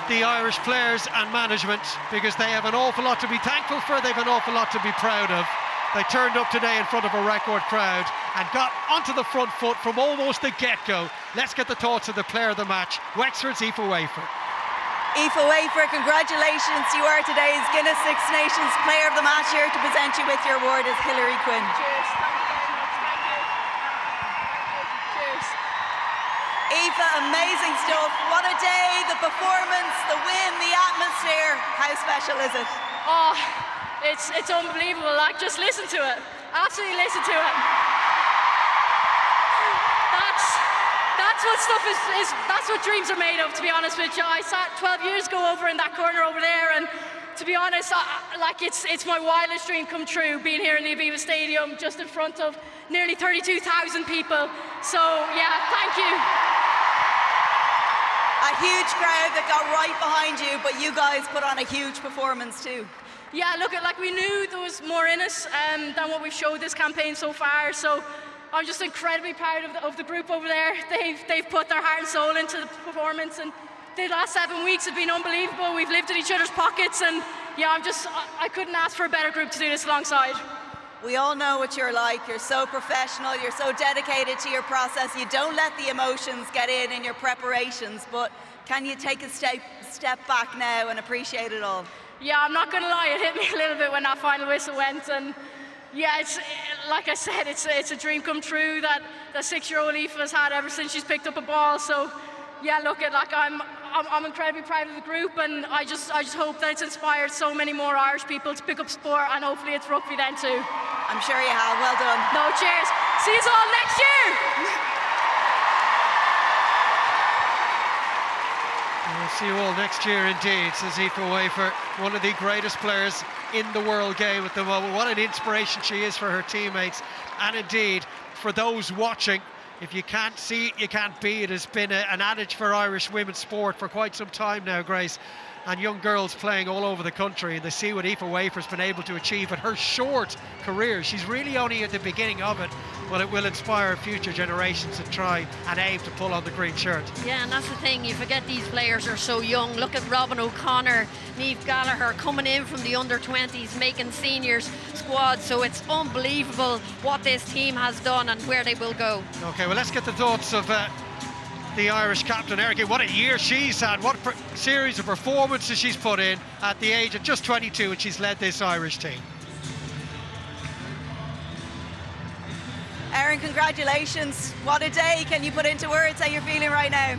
the Irish players and management, because they have an awful lot to be thankful for, they have an awful lot to be proud of. They turned up today in front of a record crowd and got onto the front foot from almost the get-go. Let's get the thoughts of the player of the match, Wexford's Aoife Wafer. Aoife Wafer, congratulations. You are today's Guinness Six Nations Player of the Match. Here to present you with your award is Hilary Quinn. Cheers. Thank you. Cheers. Aoife, amazing stuff. What a day, the performance, the win, the atmosphere. How special is it? Oh, it's unbelievable. Like, just listen to it. Absolutely listen to it. That's what stuff is. That's what dreams are made of, to be honest with you. I sat 12 years ago over in that corner over there, and to be honest, it's my wildest dream come true, being here in the Aviva Stadium, just in front of nearly 32,000 people. So yeah, thank you. A huge crowd that got right behind you, but you guys put on a huge performance too. Yeah, look, like we knew there was more in us than what we've showed this campaign so far. So I'm just incredibly proud of the group over there. They've put their heart and soul into the performance, and the last 7 weeks have been unbelievable. We've lived in each other's pockets, and yeah, I couldn't ask for a better group to do this alongside. We all know what you're like. You're so professional, you're so dedicated to your process. You don't let the emotions get in your preparations, but can you take a step back now and appreciate it all? Yeah, I'm not going to lie, it hit me a little bit when that final whistle went, and yeah, it's like I said, it's a dream come true that 6-year-old Aoife has had ever since she's picked up a ball. So yeah, look, I'm incredibly proud of the group, and I just hope that it's inspired so many more Irish people to pick up sport, and hopefully it's rugby then too. I'm sure you have. Well done. No, cheers. See you all next year. We'll see you all next year indeed, says Aoife Wafer, one of the greatest players in the world game at the moment. What an inspiration she is for her teammates, and indeed for those watching. If you can't see it, you can't be it. Has been an adage for Irish women's sport for quite some time now, Grace. And young girls playing all over the country, and they see what Aoife Wafer's been able to achieve in her short career. She's really only at the beginning of it, but it will inspire future generations to try and aim to pull on the green shirt. Yeah, and that's the thing, you forget these players are so young. Look at Robin O'Connor, Niamh Gallagher coming in from the under-20s, making seniors squads. So it's unbelievable what this team has done and where they will go. Okay, well, let's get the thoughts of the Irish captain, Erica. What a year she's had, what a series of performances she's put in at the age of just 22, and she's led this Irish team. Erin, congratulations. What a day. Can you put into words how you're feeling right now?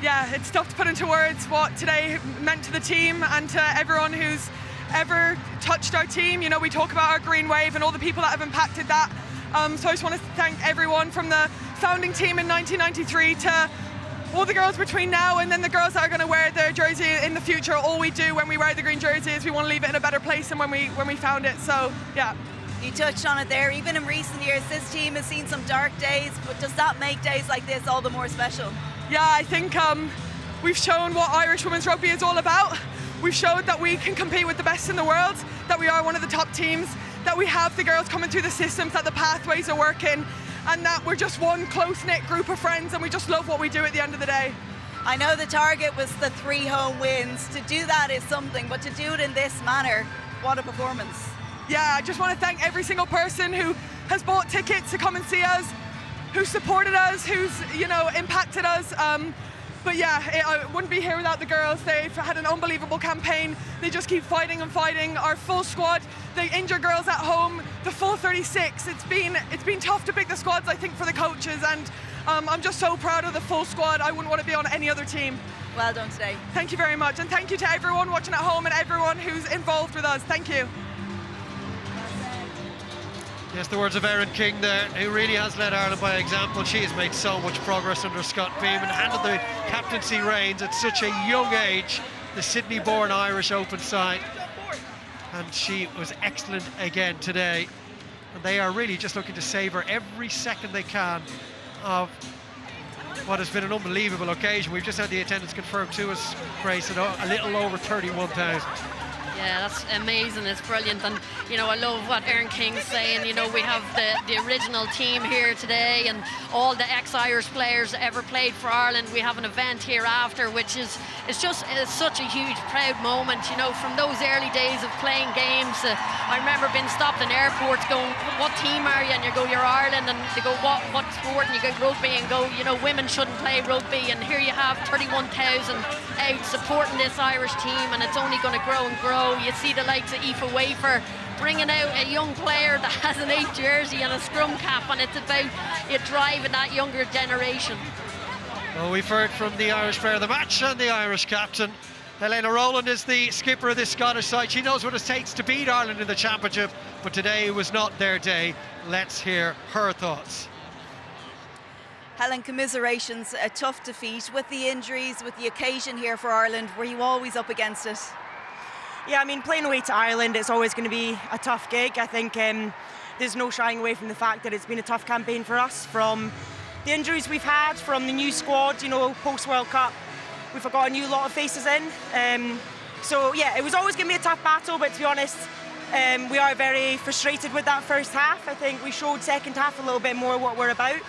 Yeah, it's tough to put into words what today meant to the team and to everyone who's ever touched our team. You know, we talk about our green wave and all the people that have impacted that. So I just want to thank everyone from the founding team in 1993 to all the girls between now and then the girls that are going to wear their jersey in the future. All we do when we wear the green jersey is we want to leave it in a better place than when we found it. So yeah. You touched on it there. Even in recent years, this team has seen some dark days, but does that make days like this all the more special? Yeah, I think we've shown what Irish women's rugby is all about. We've showed that we can compete with the best in the world, that we are one of the top teams, that we have the girls coming through the systems, that the pathways are working, and that we're just one close-knit group of friends, and we just love what we do at the end of the day. I know the target was the 3 home wins. To do that is something, but to do it in this manner, what a performance. Yeah, I just want to thank every single person who has bought tickets to come and see us, who supported us, who's, you know, impacted us. But yeah, I wouldn't be here without the girls. They've had an unbelievable campaign. They just keep fighting and fighting. Our full squad, the injured girls at home, the full 36. It's been tough to pick the squads, I think, for the coaches, and I'm just so proud of the full squad. I wouldn't want to be on any other team. Well done today. Thank you very much, and thank you to everyone watching at home and everyone who's involved with us. Thank you. Yes, the words of Erin King there, who really has led Ireland by example. She has made so much progress under Scott Beaman, handled the captaincy reins at such a young age, the Sydney-born Irish open side, and she was excellent again today. And they are really just looking to savour every second they can of what has been an unbelievable occasion. We've just had the attendance confirmed to us, Grace, at a little over 31,000. Yeah, that's amazing. It's brilliant. And, you know, I love what Erin King's saying. You know, we have the original team here today and all the ex-Irish players ever played for Ireland. We have an event here after, which is such a huge, proud moment. You know, from those early days of playing games, I remember being stopped in airports going, what team are you? And you go, you're Ireland. And they go, what sport? And you go, rugby. And go, you know, women shouldn't play rugby. And here you have 31,000 out supporting this Irish team, and it's only going to grow and grow. You see the likes of Aoife Wafer bringing out a young player that has an 8 jersey and a scrum cap, and it's about you driving that younger generation. Well, we've heard from the Irish player of the match and the Irish captain. Helena Rowland is the skipper of this Scottish side. She knows what it takes to beat Ireland in the championship, but today was not their day. Let's hear her thoughts. Helen, commiserations, a tough defeat with the injuries, with the occasion here for Ireland. Were you always up against it? Yeah, I mean, playing away to Ireland, it's always going to be a tough gig. I think there's no shying away from the fact that it's been a tough campaign for us, from the injuries we've had, from the new squad, you know, post-World Cup. We've got a new lot of faces in. So, yeah, it was always going to be a tough battle, but to be honest, we are very frustrated with that first half. I think we showed second half a little bit more what we're about.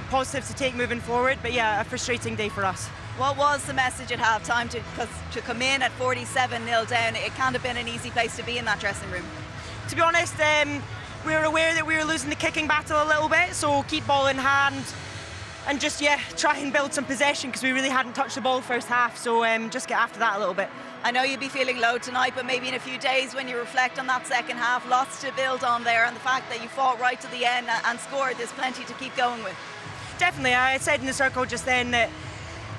Positives to take moving forward, but yeah, a frustrating day for us. What was the message at half-time to come in at 47-0 down? It can't have been an easy place to be in that dressing room. To be honest, we were aware that we were losing the kicking battle a little bit, so keep ball in hand and just, yeah, try and build some possession, because we really hadn't touched the ball first half, so just get after that a little bit. I know you'll be feeling low tonight, but maybe in a few days when you reflect on that second half, lots to build on there, and the fact that you fought right to the end and scored, there's plenty to keep going with. Definitely. I said in the circle just then that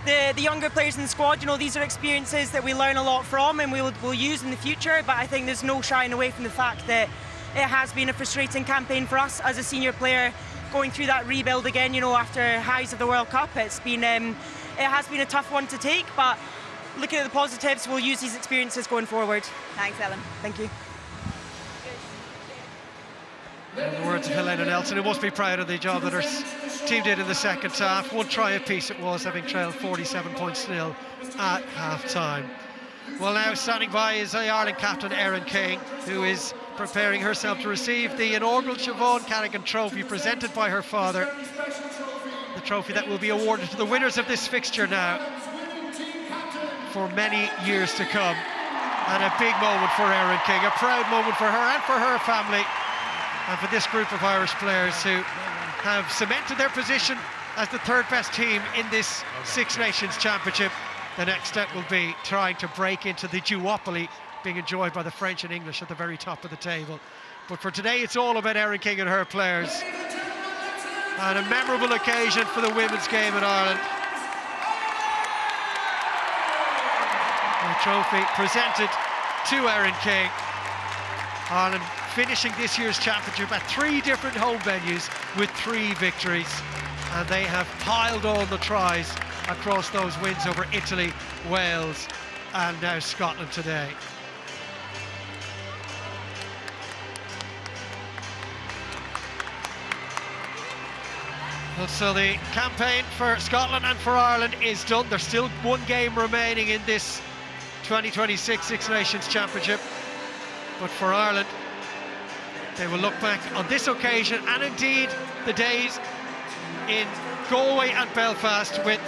the younger players in the squad, you know, these are experiences that we learn a lot from and we'll use in the future, but I think there's no shying away from the fact that it has been a frustrating campaign for us as a senior player, going through that rebuild again, you know, after highs of the World Cup. It has been a tough one to take, but looking at the positives, we'll use these experiences going forward. Thanks, Ellen. Thank you. In the words of Helena Nelson, who must be proud of the job that her team did in the second half. One try apiece it was, having trailed 47 points nil at half-time. Well, now standing by is the Ireland captain Erin King, who is preparing herself to receive the inaugural Siobhan Callaghan Trophy presented by her father. The trophy that will be awarded to the winners of this fixture now for many years to come. And a big moment for Erin King, a proud moment for her and for her family, and for this group of Irish players who have cemented their position as the third best team in this Six Nations Championship. The next step will be trying to break into the duopoly being enjoyed by the French and English at the very top of the table. But for today, it's all about Erin King and her players. And a memorable occasion for the women's game in Ireland. A trophy presented to Erin King. Ireland finishing this year's championship at 3 different home venues with 3 victories, and they have piled on the tries across those wins over Italy, Wales and now Scotland today. Well, so the campaign for Scotland and for Ireland is done. There's still 1 game remaining in this 2026 Six Nations Championship, but for Ireland, they will look back on this occasion and indeed the days in Galway and Belfast with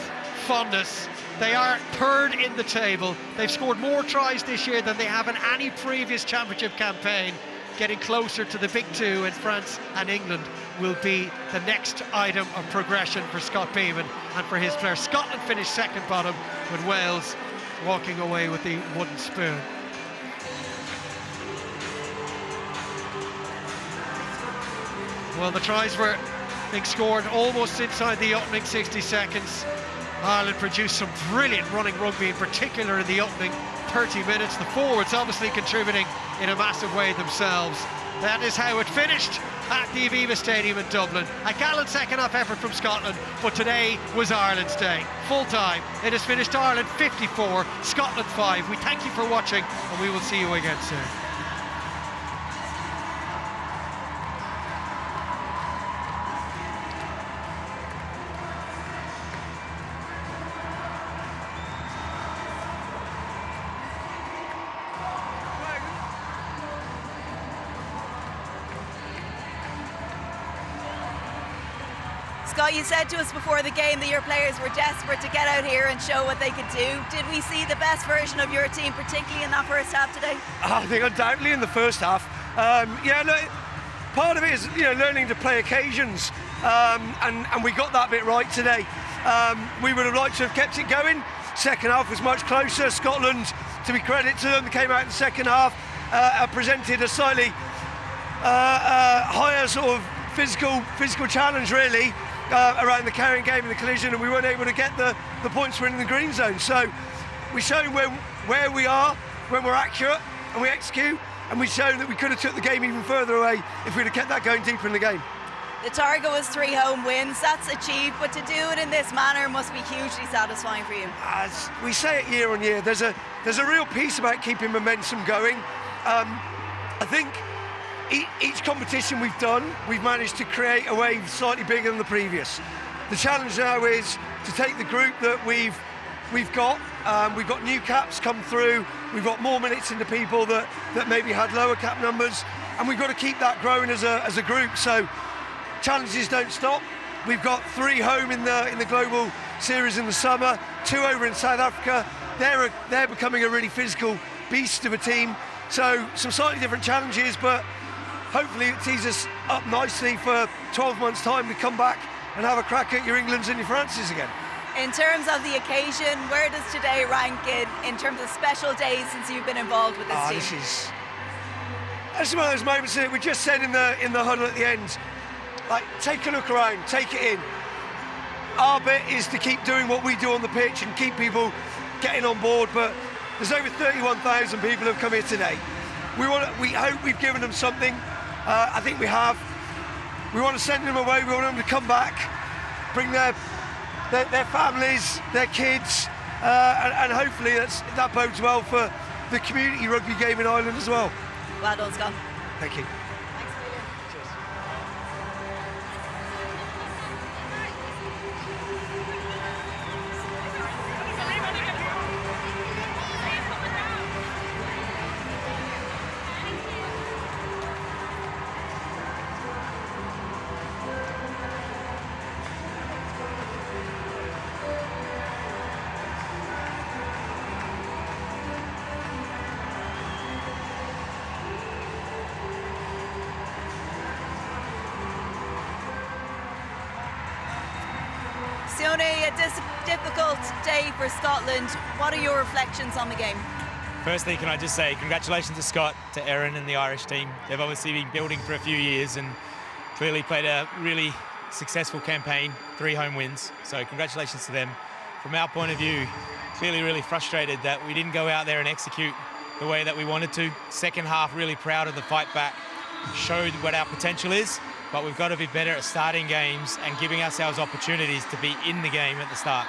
fondness. They are 3rd in the table. They've scored more tries this year than they have in any previous championship campaign. getting closer to the big two in France and England will be the next item of progression for Scott Beeman and for his players. Scotland finished second bottom, with Wales walking away with the wooden spoon. Well, the tries were being scored almost inside the opening 60 seconds. Ireland produced some brilliant running rugby, in particular in the opening 30 minutes. The forwards obviously contributing in a massive way themselves. That is how it finished at the Aviva Stadium in Dublin. A gallant second half effort from Scotland, but today was Ireland's day. Full time. It has finished Ireland 54, Scotland 5. We thank you for watching, and we will see you again soon. Scott, you said to us before the game that your players were desperate to get out here and show what they could do. Did we see the best version of your team, particularly in that first half today? I think undoubtedly in the first half. Part of it is learning to play occasions, and we got that bit right today. We would have liked to have kept it going. Second half was much closer. Scotland, to be credit to them, came out in the second half, presented a slightly higher sort of physical challenge, really. Around the carrying game and the collision, and we weren't able to get the points we're in the green zone. So we've shown where we are when we're accurate and we execute, and we've shown that we could have took the game even further away if we'd have kept that going deeper in the game. The target was 3 home wins. That's achieved, but to do it in this manner must be hugely satisfying for you. As we say it year on year, there's a real piece about keeping momentum going. I think each competition we've done, we've managed to create a wave slightly bigger than the previous. The challenge now is to take the group that we've got. We've got new caps come through. We've got more minutes into people that maybe had lower cap numbers, and we've got to keep that growing as a group. So challenges don't stop. We've got 3 home in the global series in the summer, 2 over in South Africa. They're becoming a really physical beast of a team. So some slightly different challenges, but hopefully it tees us up nicely for 12 months' time to come back and have a crack at your Englands and your Frances again. In terms of the occasion, where does today rank in terms of special days since you've been involved with this team? This is one of those moments that we just said in the huddle at the end. Like, take a look around, take it in. Our bit is to keep doing what we do on the pitch and keep people getting on board, but there's over 31,000 people who have come here today. We hope we've given them something. I think we have. We want to send them away. We want them to come back, bring their families, their kids, and hopefully that bodes well for the community rugby game in Ireland as well. Well done, Scott. Thank you. Sione, a difficult day for Scotland. What are your reflections on the game? Firstly, can I just say congratulations to Scott, to Erin and the Irish team. They've obviously been building for a few years and clearly played a really successful campaign, 3 home wins. So congratulations to them. From our point of view, clearly really frustrated that we didn't go out there and execute the way that we wanted to. Second half, really proud of the fight back, showed what our potential is, but we've got to be better at starting games and giving ourselves opportunities to be in the game at the start.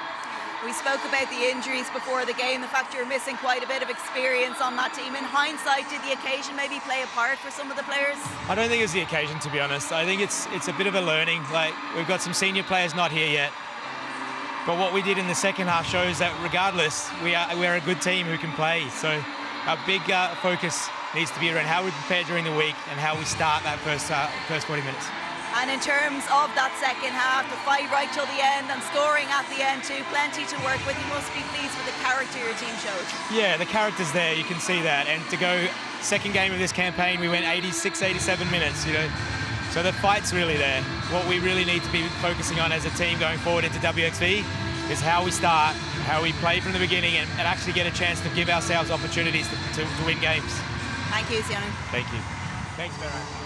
We spoke about the injuries before the game, the fact you're missing quite a bit of experience on that team. In hindsight, did the occasion maybe play a part for some of the players? I don't think it was the occasion, to be honest. I think it's a bit of a learning. Like, we've got some senior players not here yet, but what we did in the second half shows that regardless, we're a good team who can play. So our big focus needs to be around how we prepare during the week and how we start that first 40 minutes. And in terms of that second half, the fight right till the end and scoring at the end too, plenty to work with. You must be pleased with the character your team showed. Yeah, the character's there, you can see that. And to go second game of this campaign, we went 86, 87 minutes, you know. So the fight's really there. What we really need to be focusing on as a team going forward into WXV is how we start, how we play from the beginning, and actually get a chance to give ourselves opportunities to win games. Thank you, Sianu. Thank you. Thanks, Vera.